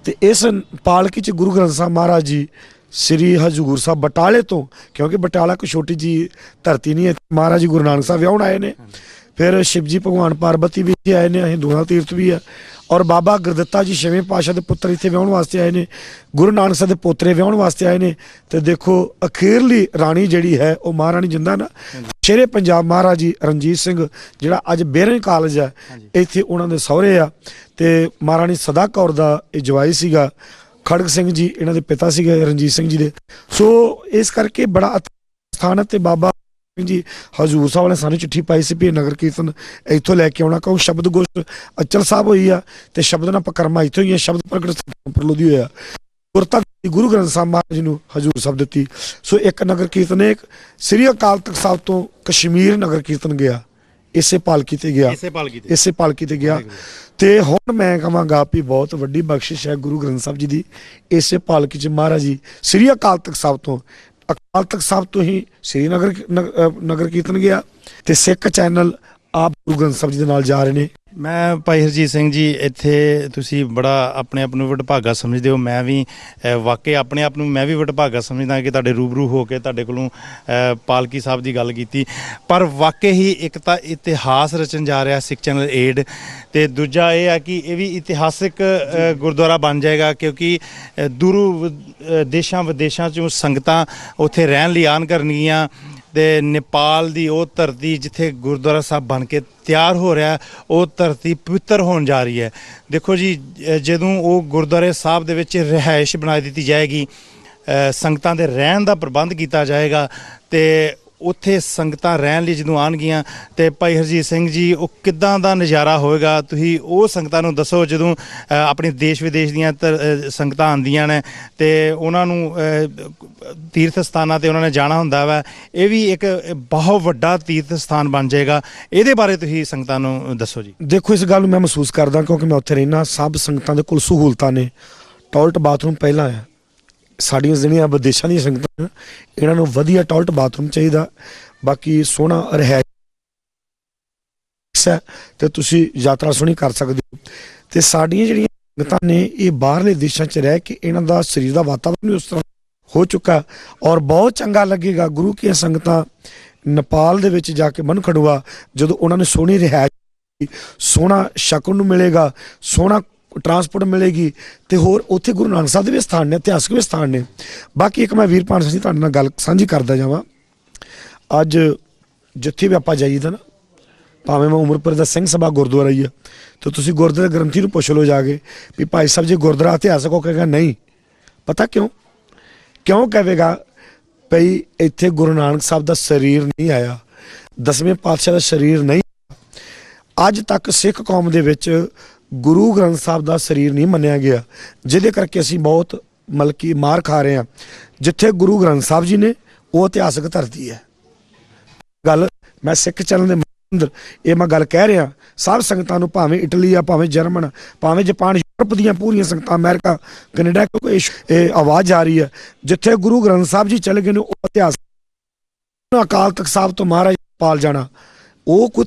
ਤੇ ਇਸ ਪਾਲਕੀ 'ਚ ਗੁਰੂ ਗ੍ਰੰਥ ਸਾਹਿਬ ਮਹਾਰਾਜ ਜੀ ਸ੍ਰੀ ਹਜ਼ੂਰ ਸਾਹਿਬ ਬਟਾਲੇ ਤੋਂ, ਕਿਉਂਕਿ ਬਟਾਲਾ ਕੋਈ ਛੋਟੀ ਜੀ ਧਰਤੀ ਨਹੀਂ ਹੈ, ਮਹਾਰਾਜ ਜੀ ਗੁਰੂ ਨਾਨਕ ਸਾਹਿਬ ਵਿਆਹੁਣ ਆਏ ਨੇ। ਫਿਰ ਸ਼ਿਵਜੀ ਭਗਵਾਨ ਪਾਰਬਤੀ ਵੀ ਇੱਥੇ ਆਏ ਨੇ, ਹਿੰਦੂਆਂ ਦਾ ਤੀਰਥ ਵੀ ਹੈ। ਔਰ ਬਾਬਾ ਗੁਰਦਿੱਤਾ ਜੀ 6ਵੇਂ ਪਾਤਸ਼ਾਹ ਦੇ ਪੁੱਤਰ ਇੱਥੇ ਵਿਆਹੁਣ ਵਾਸਤੇ ਆਏ ਨੇ, ਗੁਰੂ ਨਾਨਕ ਸਾਹਿਬ ਦੇ ਪੋਤਰੇ ਵਿਆਹੁਣ ਵਾਸਤੇ ਆਏ ਨੇ। ਤੇ ਦੇਖੋ, ਅਖੀਰਲੀ ਰਾਣੀ ਜਿਹੜੀ ਹੈ ਉਹ ਮਹਾਰਾਣੀ ਜਿੰਦਾ ਨਾ, ਸ਼ੇਰੇ ਪੰਜਾਬ ਮਹਾਰਾਜ ਜੀ ਰਣਜੀਤ ਸਿੰਘ, ਜਿਹੜਾ ਅੱਜ ਬੇਰਨ ਕਾਲਜ ਹੈ, ਇੱਥੇ ਉਹਨਾਂ ਦੇ ਸਹੁਰੇ ਆ। ਤੇ ਮਹਾਰਾਣੀ ਸਦਾ ਕੌਰ ਦਾ ਇਹ ਜਵਾਈ ਸੀਗਾ, ਖੜਗ ਸਿੰਘ ਜੀ ਇਹਨਾਂ ਦੇ ਪਿਤਾ ਸੀਗੇ ਰਣਜੀਤ ਸਿੰਘ ਜੀ ਦੇ। ਸੋ ਇਸ ਕਰਕੇ ਬੜਾ ਸਥਾਨ ਹੈ। ਤੇ ਬਾਬਾ ਜੀ ਹਜ਼ੂਰ ਸਾਹਿਬ ਨੇ ਸਾਨੂੰ ਚਿੱਠੀ ਪਾਈ ਸੀ ਵੀ ਨਗਰ ਕੀਰਤਨ ਇੱਥੋਂ ਲੈ ਕੇ ਆਉਣਾ, ਕਿਉਂ ਸ਼ਬਦ ਗੋਸ਼ਟ ਅਚਲ ਸਾਹਿਬ ਹੋਈ ਆ, ਤੇ ਸ਼ਬਦ ਨਾਲ ਪਕਰਮਾ ਇੱਥੋਂ ਹੀ ਆ, ਸ਼ਬਦ ਪ੍ਰਗਟ ਲੋਧੀ ਹੋਇਆ। ਗੁਰਤਾ ਗੁਰੂ ਗ੍ਰੰਥ ਸਾਹਿਬ ਮਹਾਰਾਜ ਜੀ ਨੂੰ ਹਜ਼ੂਰ ਸਾਹਿਬ ਦਿੱਤੀ। ਸੋ ਇੱਕ ਨਗਰ ਕੀਰਤਨ, ਇੱਕ ਸ੍ਰੀ ਅਕਾਲ ਤਖਤ ਸਾਹਿਬ ਤੋਂ ਕਸ਼ਮੀਰ ਨਗਰ ਕੀਰਤਨ ਗਿਆ, ਇਸੇ ਪਾਲਕੀ ਤੇ ਗਿਆ, ਇਸੇ ਪਾਲਕੀ ਤੇ ਗਿਆ। ਤੇ ਹੁਣ ਮੈਂ ਕਹਾਂਗਾ ਵੀ ਬਹੁਤ ਵੱਡੀ ਬਖਸ਼ਿਸ਼ ਹੈ ਗੁਰੂ ਗ੍ਰੰਥ ਸਾਹਿਬ ਜੀ ਦੀ। ਇਸੇ ਪਾਲਕੀ 'ਚ ਮਹਾਰਾਜ ਜੀ ਸ੍ਰੀ ਅਕਾਲ ਤਖਤ ਸਾਹਿਬ ਤੋਂ, ਅਕਾਲ ਤਖਤ ਸਾਹਿਬ ਤੋਂ ਹੀ ਸ੍ਰੀ ਨਗਰ ਕੀਰਤਨ ਗਿਆ। ਤੇ ਸਿੱਖ ਚੈਨਲ ਆਪ ਗੁਰੂ ਗ੍ਰੰਥ ਸਾਹਿਬ ਜੀ ਦੇ ਨਾਲ ਜਾ ਰਹੇ ਨੇ। ਮੈਂ ਭਾਈ ਹਰਜੀਤ ਸਿੰਘ ਜੀ, ਇੱਥੇ ਤੁਸੀਂ ਬੜਾ ਆਪਣੇ ਆਪ ਨੂੰ ਵਡਭਾਗਾ ਸਮਝਦੇ ਹੋ। ਮੈਂ ਵੀ ਵਾਕਈ ਆਪਣੇ ਆਪ ਨੂੰ ਮੈਂ ਵੀ ਵਡਭਾਗਾ ਸਮਝਦਾ ਕਿ ਤੁਹਾਡੇ ਰੂਬਰੂ ਹੋ ਕੇ ਤੁਹਾਡੇ ਕੋਲੋਂ ਪਾਲਕੀ ਸਾਹਿਬ ਦੀ ਗੱਲ ਕੀਤੀ। ਪਰ ਵਾਕਈ ਹੀ ਇੱਕ ਤਾਂ ਇਤਿਹਾਸ ਰਚਣ ਜਾ ਰਿਹਾ ਸਿੱਖ ਚੈਨਲ ਏਡ, ਤੇ ਦੂਜਾ ਇਹ ਹੈ ਕਿ ਇਹ ਵੀ ਇਤਿਹਾਸਿਕ ਗੁਰਦੁਆਰਾ ਬਣ ਜਾਏਗਾ, ਕਿਉਂਕਿ ਦੂਰੋਂ ਦੇਸ਼ਾਂ ਵਿਦੇਸ਼ਾਂ 'ਚੋਂ ਸੰਗਤਾਂ ਉੱਥੇ ਰਹਿਣ ਲਈ ਆਉਣ ਕਰਨਗੀਆਂ। ਤੇ ਨੇਪਾਲ ਦੀ ਉਹ ਧਰਤੀ ਜਿੱਥੇ ਗੁਰਦੁਆਰਾ ਸਾਹਿਬ ਬਣ ਕੇ ਤਿਆਰ ਹੋ ਰਿਹਾ, ਉਹ ਧਰਤੀ ਪਵਿੱਤਰ ਹੋਣ ਜਾ ਰਹੀ ਹੈ। ਦੇਖੋ ਜੀ, ਜਦੋਂ ਉਹ ਗੁਰਦੁਆਰੇ ਸਾਹਿਬ ਦੇ ਵਿੱਚ ਰਿਹਾਇਸ਼ ਬਣਾ ਦਿੱਤੀ ਜਾਏਗੀ, ਸੰਗਤਾਂ ਦੇ ਰਹਿਣ ਦਾ ਪ੍ਰਬੰਧ ਕੀਤਾ ਜਾਏਗਾ, ਤੇ ਉੱਥੇ ਸੰਗਤਾਂ ਰਹਿਣ ਲਈ ਜਦੋਂ ਆਉਣਗੀਆਂ, ਤੇ ਭਾਈ ਹਰਜੀਤ ਸਿੰਘ ਜੀ, ਉਹ ਕਿੱਦਾਂ ਦਾ ਨਜ਼ਾਰਾ ਹੋਵੇਗਾ, ਤੁਸੀਂ ਉਹ ਸੰਗਤਾਂ ਨੂੰ ਦੱਸੋ। ਜਦੋਂ ਆਪਣੇ ਦੇਸ਼ ਵਿਦੇਸ਼ ਦੀਆਂ ਸੰਗਤਾਂ ਆਉਂਦੀਆਂ ਨੇ ਤੇ ਉਹਨਾਂ ਨੂੰ ਤੀਰਥ ਸਥਾਨਾਂ 'ਤੇ ਉਹਨਾਂ ਨੇ ਜਾਣਾ ਹੁੰਦਾ ਵਾ, ਇਹ ਵੀ ਇੱਕ ਬਹੁਤ ਵੱਡਾ ਤੀਰਥ ਸਥਾਨ ਬਣ ਜਾਏਗਾ। ਇਹਦੇ ਬਾਰੇ ਤੁਸੀਂ ਸੰਗਤਾਂ ਨੂੰ ਦੱਸੋ ਜੀ। ਦੇਖੋ, ਇਸ ਗੱਲ ਨੂੰ ਮੈਂ ਮਹਿਸੂਸ ਕਰਦਾ ਕਿਉਂਕਿ ਮੈਂ ਉੱਥੇ ਰਹਿਣਾ। ਸਭ ਸੰਗਤਾਂ ਦੇ ਕੋਲ ਸਹੂਲਤਾਂ ਨੇ, ਟਾਇਲਟ ਬਾਥਰੂਮ ਪਹਿਲਾਂ ਆ। ਸਾਡੀਆਂ ਜਿਹੜੀਆਂ ਵਿਦੇਸ਼ਾਂ ਦੀਆਂ ਸੰਗਤਾਂ, ਇਹਨਾਂ ਨੂੰ ਵਧੀਆ ਟਾਇਲਟ ਬਾਥਰੂਮ ਚਾਹੀਦਾ। ਬਾਕੀ ਸੋਹਣਾ ਰਿਹਾਇਸ਼ ਹੈ ਤੇ ਤੁਸੀਂ ਯਾਤਰਾ ਸੋਹਣੀ ਕਰ ਸਕਦੇ ਹੋ। ਤੇ ਸਾਡੀਆਂ ਜਿਹੜੀਆਂ ਸੰਗਤਾਂ ਨੇ, ਇਹ ਬਾਹਰਲੇ ਦੇਸ਼ਾਂ 'ਚ ਰਹਿ ਕੇ ਇਹਨਾਂ ਦਾ ਸਰੀਰ ਦਾ ਵਾਤਾਵਰਨ ਉਸ ਤਰ੍ਹਾਂ ਹੋ ਚੁੱਕਾ, ਔਰ ਬਹੁਤ ਚੰਗਾ ਲੱਗੇਗਾ। ਗੁਰੂ ਕੀਆਂ ਸੰਗਤਾਂ ਨੇਪਾਲ ਦੇ ਵਿੱਚ ਜਾ ਕੇ ਬਨ ਖੰਡੂਆ, ਜਦੋਂ ਉਹਨਾਂ ਨੇ ਸੋਹਣੀ ਰਿਹਾਇਸ਼, ਸੋਹਣਾ ਛਕਣ ਨੂੰ ਮਿਲੇਗਾ, ਸੋਹਣਾ ਟਰਾਂਸਪੋਰਟ ਮਿਲੇਗੀ ਤੇ ਹੋਰ ਉੱਥੇ ਗੁਰੂ ਨਾਨਕ ਸਾਹਿਬ ਦੇ ਵੀ ਸਥਾਨ ਨੇ, ਇਤਿਹਾਸਕ ਵੀ ਸਥਾਨ ਨੇ। ਬਾਕੀ ਇੱਕ ਮੈਂ ਵੀਰਪਾਲ ਸਿੰਘ ਜੀ ਤੁਹਾਡੇ ਨਾਲ ਗੱਲ ਸਾਂਝੀ ਕਰਦਾ ਜਾਵਾਂ। ਅੱਜ ਜਿੱਥੇ ਵੀ ਆਪਾਂ ਜਾਈਦਾ ਨਾ, ਭਾਵੇਂ ਮੈਂ ਉਮਰਪੁਰ ਦਾ ਸਿੰਘ ਸਭਾ ਗੁਰਦੁਆਰਾ ਹੀ ਆ, ਤੇ ਤੁਸੀਂ ਗੁਰਦੁਆਰਾ ਗ੍ਰੰਥੀ ਨੂੰ ਪੁੱਛ ਲਓ ਜਾ ਕੇ ਵੀ ਭਾਈ ਸਾਹਿਬ ਜੀ ਗੁਰਦੁਆਰਾ ਇਤਿਹਾਸਕ, ਉਹ ਕਹੇਗਾ ਨਹੀਂ। ਪਤਾ ਕਿਉਂ ਕਹੇਗਾ? ਭਈ ਇੱਥੇ ਗੁਰੂ ਨਾਨਕ ਸਾਹਿਬ ਦਾ ਸਰੀਰ ਨਹੀਂ ਆਇਆ, 10ਵੇਂ ਪਾਤਸ਼ਾਹ ਦਾ ਸਰੀਰ ਨਹੀਂ। ਅੱਜ ਤੱਕ ਸਿੱਖ ਕੌਮ ਦੇ ਵਿੱਚ ਗੁਰੂ ਗ੍ਰੰਥ ਸਾਹਿਬ ਦਾ ਸਰੀਰ ਨਹੀਂ ਮੰਨਿਆ ਗਿਆ, ਜਿਹਦੇ ਕਰਕੇ ਅਸੀਂ ਬਹੁਤ ਮਲਕੀ ਮਾਰ ਖਾ ਰਹੇ ਹਾਂ। ਜਿੱਥੇ ਗੁਰੂ ਗ੍ਰੰਥ ਸਾਹਿਬ ਜੀ ਨੇ, ਉਹ ਇਤਿਹਾਸਕ ਧਰਤੀ ਹੈ। ਗੱਲ ਮੈਂ ਸਿੱਖ ਚੈਨਲ ਦੇ ਅੰਦਰ ਇਹ ਮੈਂ ਗੱਲ ਕਹਿ ਰਿਹਾ, ਸਭ ਸੰਗਤਾਂ ਨੂੰ, ਭਾਵੇਂ ਇਟਲੀ ਆ, ਭਾਵੇਂ ਜਰਮਨ, ਭਾਵੇਂ ਜਾਪਾਨ, ਯੂਰਪ ਦੀਆਂ ਪੂਰੀਆਂ ਸੰਗਤਾਂ, ਅਮਰੀਕਾ, ਕੈਨੇਡਾ, ਕਿਉਂਕਿ ਇਹ ਆਵਾਜ਼ ਆ ਰਹੀ ਹੈ। ਜਿੱਥੇ ਗੁਰੂ ਗ੍ਰੰਥ ਸਾਹਿਬ ਜੀ ਚਲੇ ਗਏ ਨੇ, ਉਹ ਇਤਿਹਾਸ ਅਕਾਲ ਤਖਤ ਸਾਹਿਬ ਤੋਂ ਮਹਾਰਾਜ ਪਾਲ ਜਾਣਾ, ਉਹ ਕੋਈ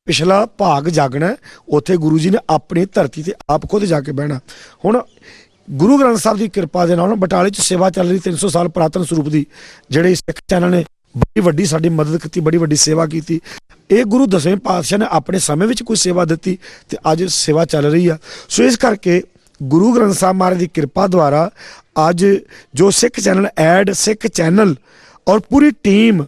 ਪਿਛਲਾ ਭਾਗ ਜਾਗਣਾ। ਉੱਥੇ ਗੁਰੂ ਜੀ ਨੇ ਆਪਣੀ ਧਰਤੀ ਤੇ ਆਪ ਖੁਦ ਜਾ ਕੇ ਬਹਿਣਾ। ਹੁਣ ਗੁਰੂ ਗ੍ਰੰਥ ਸਾਹਿਬ ਦੀ ਕਿਰਪਾ ਦੇ ਨਾਲ ਬਟਾਲੇ 'ਚ ਸੇਵਾ ਚੱਲ ਰਹੀ 300 ਸਾਲ ਪੁਰਾਤਨ ਸਰੂਪ ਦੀ, ਜਿਹੜੇ ਸਿੱਖ ਚੈਨਲ ਨੇ ਬੜੀ ਵੱਡੀ ਸਾਡੀ ਮਦਦ ਕੀਤੀ, ਬੜੀ ਵੱਡੀ ਸੇਵਾ ਕੀਤੀ। ਇਹ ਗੁਰੂ 10ਵੇਂ ਪਾਤਸ਼ਾਹ ਨੇ ਆਪਣੇ ਸਮੇਂ ਵਿੱਚ ਕੋਈ ਸੇਵਾ ਦਿੱਤੀ ਤੇ ਅੱਜ ਸੇਵਾ ਚੱਲ ਰਹੀ ਆ। ਸੋ ਇਸ ਕਰਕੇ ਗੁਰੂ ਗ੍ਰੰਥ ਸਾਹਿਬ ਮਹਾਰਾਜ ਦੀ ਕਿਰਪਾ ਦੁਆਰਾ ਅੱਜ ਜੋ ਸਿੱਖ ਚੈਨਲ ਔਰ ਪੂਰੀ ਟੀਮ,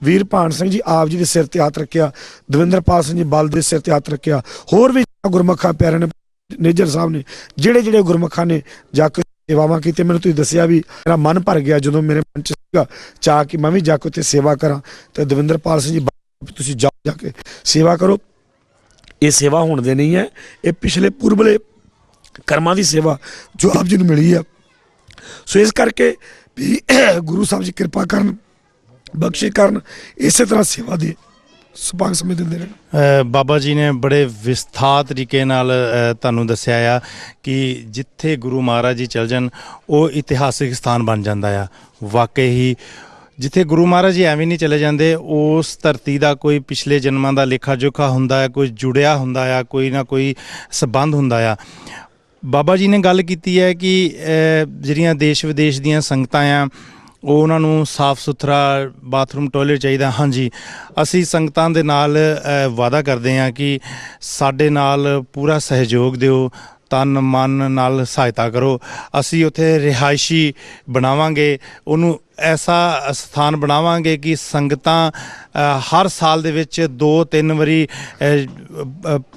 ਵੀਰਪਾਲ ਸਿੰਘ ਜੀ ਆਪ ਜੀ ਦੇ ਸਿਰ ਤੇ ਹੱਥ ਰੱਖਿਆ, ਦਵਿੰਦਰਪਾਲ ਸਿੰਘ ਜੀ ਬਲ ਦੇ ਸਿਰ ਤੇ ਹੱਥ ਰੱਖਿਆ, ਹੋਰ ਵੀ ਗੁਰਮੁਖਾਂ ਪਿਆਰਿਆਂ ਨੇ, ਨੇਜਰ ਸਾਹਿਬ ਨੇ, ਜਿਹੜੇ ਗੁਰਮੁਖਾਂ ਨੇ ਜਾ ਕੇ ਸੇਵਾਵਾਂ ਕੀਤੀ। ਮੈਨੂੰ ਤੁਸੀਂ ਦੱਸਿਆ ਵੀ ਮੇਰਾ ਮਨ ਭਰ ਗਿਆ ਜਦੋਂ ਮੇਰੇ ਮਨ 'ਚ ਸੀਗਾ ਚਾਹ ਕਿ ਮੈਂ ਵੀ ਜਾ ਕੇ ਉੱਥੇ ਸੇਵਾ ਕਰਾਂ। ਤੇ ਦਵਿੰਦਰਪਾਲ ਸਿੰਘ ਜੀ ਤੁਸੀਂ ਜਾਓ, ਜਾ ਕੇ ਸੇਵਾ ਕਰੋ। ਇਹ ਸੇਵਾ ਹੁਣ ਦੇ ਨਹੀਂ ਹੈ, ਇਹ ਪਿਛਲੇ ਪੁਰਬਲੇ ਕਰਮਾਂ ਦੀ ਸੇਵਾ ਜੋ ਆਪ ਜੀ ਨੂੰ ਮਿਲੀ ਆ। ਸੋ ਇਸ ਕਰਕੇ ਵੀ ਗੁਰੂ ਸਾਹਿਬ ਜੀ ਕਿਰਪਾ ਕਰਨ, ਬਖਸ਼ਿਸ਼ ਕਰਨ, ਇਸੇ ਤਰ੍ਹਾਂ ਸੇਵਾ ਦੇ ਸੁਭਾਗ ਸਮੇਂ ਦਿੰਦੇ ਰਹਿਣ। ਬਾਬਾ ਜੀ ਨੇ ਬੜੇ ਵਿਸਥਾਰ ਤਰੀਕੇ ਨਾਲ ਤੁਹਾਨੂੰ ਦੱਸਿਆ ਆ ਕਿ ਜਿੱਥੇ ਗੁਰੂ ਮਹਾਰਾਜ ਜੀ ਚਲ ਜਾਣ, ਉਹ ਇਤਿਹਾਸਿਕ ਸਥਾਨ ਬਣ ਜਾਂਦਾ ਆ। ਵਾਕਈ ਹੀ ਜਿੱਥੇ ਗੁਰੂ ਮਹਾਰਾਜ ਜੀ ਐਵੇਂ ਨਹੀਂ ਚਲੇ ਜਾਂਦੇ, ਉਸ ਧਰਤੀ ਦਾ ਕੋਈ ਪਿਛਲੇ ਜਨਮਾਂ ਦਾ ਲੇਖਾ ਜੋਖਾ ਹੁੰਦਾ ਹੈ, ਕੋਈ ਜੁੜਿਆ ਹੁੰਦਾ ਆ, ਕੋਈ ਨਾ ਕੋਈ ਸੰਬੰਧ ਹੁੰਦਾ ਆ। ਬਾਬਾ ਜੀ ਨੇ ਗੱਲ ਕੀਤੀ ਹੈ ਕਿ ਜਿਹੜੀਆਂ ਦੇਸ਼ ਵਿਦੇਸ਼ ਦੀਆਂ ਸੰਗਤਾਂ ਆ, ਉਹ ਉਹਨਾਂ ਨੂੰ ਸਾਫ਼ ਸੁਥਰਾ ਬਾਥਰੂਮ, ਟੋਇਲਟ ਚਾਹੀਦਾ। ਹਾਂਜੀ, ਅਸੀਂ ਸੰਗਤਾਂ ਦੇ ਨਾਲ ਵਾਅਦਾ ਕਰਦੇ ਹਾਂ ਕਿ ਸਾਡੇ ਨਾਲ ਪੂਰਾ ਸਹਿਯੋਗ ਦਿਓ, ਤਨ ਮਨ ਨਾਲ ਸਹਾਇਤਾ ਕਰੋ। ਅਸੀਂ ਉੱਥੇ ਰਿਹਾਇਸ਼ੀ ਬਣਾਵਾਂਗੇ, ਉਹਨੂੰ ਐਸਾ ਸਥਾਨ ਬਣਾਵਾਂਗੇ ਕਿ ਸੰਗਤਾਂ ਹਰ ਸਾਲ ਦੇ ਵਿੱਚ 2-3 ਵਾਰੀ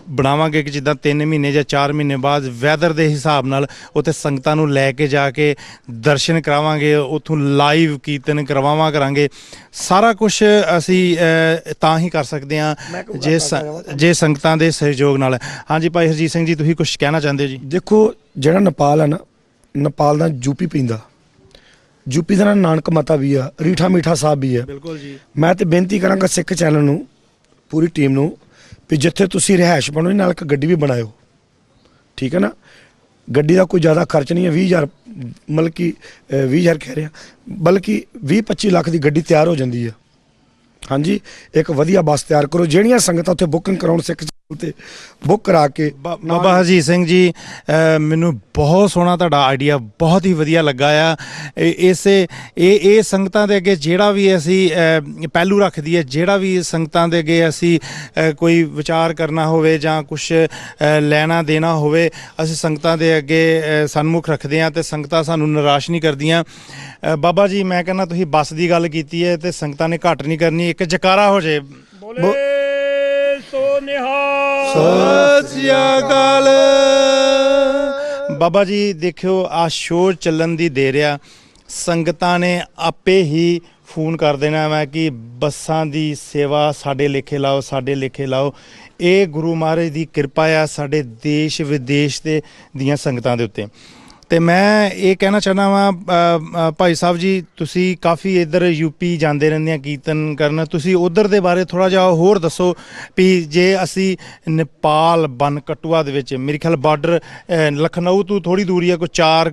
ਬਣਾਵਾਂਗੇ, ਕਿ ਜਿੱਦਾਂ 3 ਮਹੀਨੇ ਜਾਂ 4 ਮਹੀਨੇ ਬਾਅਦ ਵੈਦਰ ਦੇ ਹਿਸਾਬ ਨਾਲ ਉੱਥੇ ਸੰਗਤਾਂ ਨੂੰ ਲੈ ਕੇ ਜਾ ਕੇ ਦਰਸ਼ਨ ਕਰਾਵਾਂਗੇ, ਉੱਥੋਂ ਲਾਈਵ ਕੀਰਤਨ ਕਰਾਵਾਂਗੇ। ਸਾਰਾ ਕੁਝ ਅਸੀਂ ਤਾਂ ਹੀ ਕਰ ਸਕਦੇ ਹਾਂ ਜੇ ਸੰਗਤਾਂ ਦੇ ਸਹਿਯੋਗ ਨਾਲ। ਹਾਂਜੀ ਭਾਈ ਹਰਜੀਤ ਸਿੰਘ ਜੀ, ਤੁਸੀਂ ਕੁਝ ਕਹਿਣਾ ਚਾਹੁੰਦੇ ਹੋ ਜੀ? ਦੇਖੋ, ਜਿਹੜਾ ਨੇਪਾਲ ਹੈ ਨਾ, ਨੇਪਾਲ ਦਾ ਯੂਪੀ ਪੈਂਦਾ, ਯੂਪੀ ਦਾ ਨਾਨਕ ਮਾਤਾ ਵੀ ਆ, ਰੀਠਾ ਮੀਠਾ ਸਾਹਿਬ ਵੀ ਆ। ਬਿਲਕੁਲ ਜੀ। ਮੈਂ ਤੇ ਬੇਨਤੀ ਕਰਾਂਗਾ ਸਿੱਖ ਚੈਨਲ ਨੂੰ, ਪੂਰੀ ਟੀਮ ਨੂੰ, ਵੀ ਜਿੱਥੇ ਤੁਸੀਂ ਰਿਹਾਇਸ਼ ਬਣੋ, ਨਾਲ ਇੱਕ ਗੱਡੀ ਵੀ ਬਣਾਇਓ, ਠੀਕ ਹੈ ਨਾ। ਗੱਡੀ ਦਾ ਕੋਈ ਜ਼ਿਆਦਾ ਖਰਚ ਨਹੀਂ ਹੈ, 20,000 ਮਤਲਬ ਕਿ 20,000 ਕਹਿ ਰਿਹਾ, ਬਲਕਿ 20-25 ਲੱਖ ਦੀ ਗੱਡੀ ਤਿਆਰ ਹੋ ਜਾਂਦੀ ਹੈ। ਹਾਂਜੀ, ਇੱਕ ਵਧੀਆ ਬੱਸ ਤਿਆਰ ਕਰੋ। ਜਿਹੜੀਆਂ ਸੰਗਤਾਂ ਉੱਥੇ ਬੁਕਿੰਗ ਕਰਾਉਣ ਸਿੱਖ ਤੇ ਬੁੱਕ ਕਰਾ ਕੇ। ਬਾਬਾ ਹਰਜੀਤ ਸਿੰਘ ਜੀ, ਮੈਨੂੰ ਬਹੁਤ ਸੋਹਣਾ ਤੁਹਾਡਾ ਆਈਡੀਆ ਬਹੁਤ ਹੀ ਵਧੀਆ ਲੱਗਾ ਆ। ਇਹ ਸੰਗਤਾਂ ਦੇ ਅੱਗੇ ਜਿਹੜਾ ਵੀ ਅਸੀਂ ਪਹਿਲੂ ਰੱਖਦੀ ਹੈ, ਜਿਹੜਾ ਵੀ ਸੰਗਤਾਂ ਦੇ ਅੱਗੇ ਅਸੀਂ ਕੋਈ ਵਿਚਾਰ ਕਰਨਾ ਹੋਵੇ ਜਾਂ ਕੁਛ ਲੈਣਾ ਦੇਣਾ ਹੋਵੇ, ਅਸੀਂ ਸੰਗਤਾਂ ਦੇ ਅੱਗੇ ਸਨਮੁਖ ਰੱਖਦੇ ਹਾਂ ਤੇ ਸੰਗਤਾਂ ਸਾਨੂੰ ਨਿਰਾਸ਼ ਨਹੀਂ ਕਰਦੀਆਂ। ਬਾਬਾ ਜੀ, ਮੈਂ ਕਹਿੰਦਾ ਤੁਸੀਂ ਬੱਸ ਦੀ ਗੱਲ ਕੀਤੀ ਹੈ ਤੇ ਸੰਗਤਾਂ ਨੇ ਘੱਟ ਨਹੀਂ ਕਰਨੀ, ਇੱਕ ਜਕਾਰਾ ਹੋ ਜੇ। ਸਤਿ ਸ੍ਰੀ ਅਕਾਲ। ਬਾਬਾ ਜੀ ਦੇਖਿਓ, ਆ ਸ਼ੋਅ ਚੱਲਣ ਦੀ ਦੇਰ ਆ, ਸੰਗਤਾਂ ਨੇ ਆਪੇ ਹੀ ਫੋਨ ਕਰ ਦੇਣਾ ਵਾ ਕਿ ਬੱਸਾਂ ਦੀ ਸੇਵਾ ਸਾਡੇ ਲੇਖੇ ਲਾਓ, ਸਾਡੇ ਲੇਖੇ ਲਾਓ। ਇਹ ਗੁਰੂ ਮਹਾਰਾਜ ਦੀ ਕਿਰਪਾ ਆ ਸਾਡੇ ਦੇਸ਼ ਵਿਦੇਸ਼ ਦੀਆਂ ਸੰਗਤਾਂ ਦੇ ਉੱਤੇ। ਤੇ ਮੈਂ ਇਹ ਕਹਿਣਾ ਚਾਹੁੰਦਾ ਵਾਂ ਭਾਈ ਸਾਹਿਬ ਜੀ, ਤੁਸੀਂ ਕਾਫੀ ਇੱਧਰ ਯੂਪੀ ਜਾਂਦੇ ਰਹਿੰਦੇ ਆ ਕੀਰਤਨ ਕਰਨ, ਤੁਸੀਂ ਉੱਧਰ ਦੇ ਬਾਰੇ ਥੋੜ੍ਹਾ ਜਿਹਾ ਹੋਰ ਦੱਸੋ ਵੀ ਜੇ ਅਸੀਂ ਨੇਪਾਲ ਬਨਕਟੂਆ ਦੇ ਵਿੱਚ, ਮੇਰੇ ਖਿਆਲ ਬਾਰਡਰ ਲਖਨਊ ਤੋਂ ਥੋੜ੍ਹੀ ਦੂਰੀ ਹੈ, ਕੋਈ 4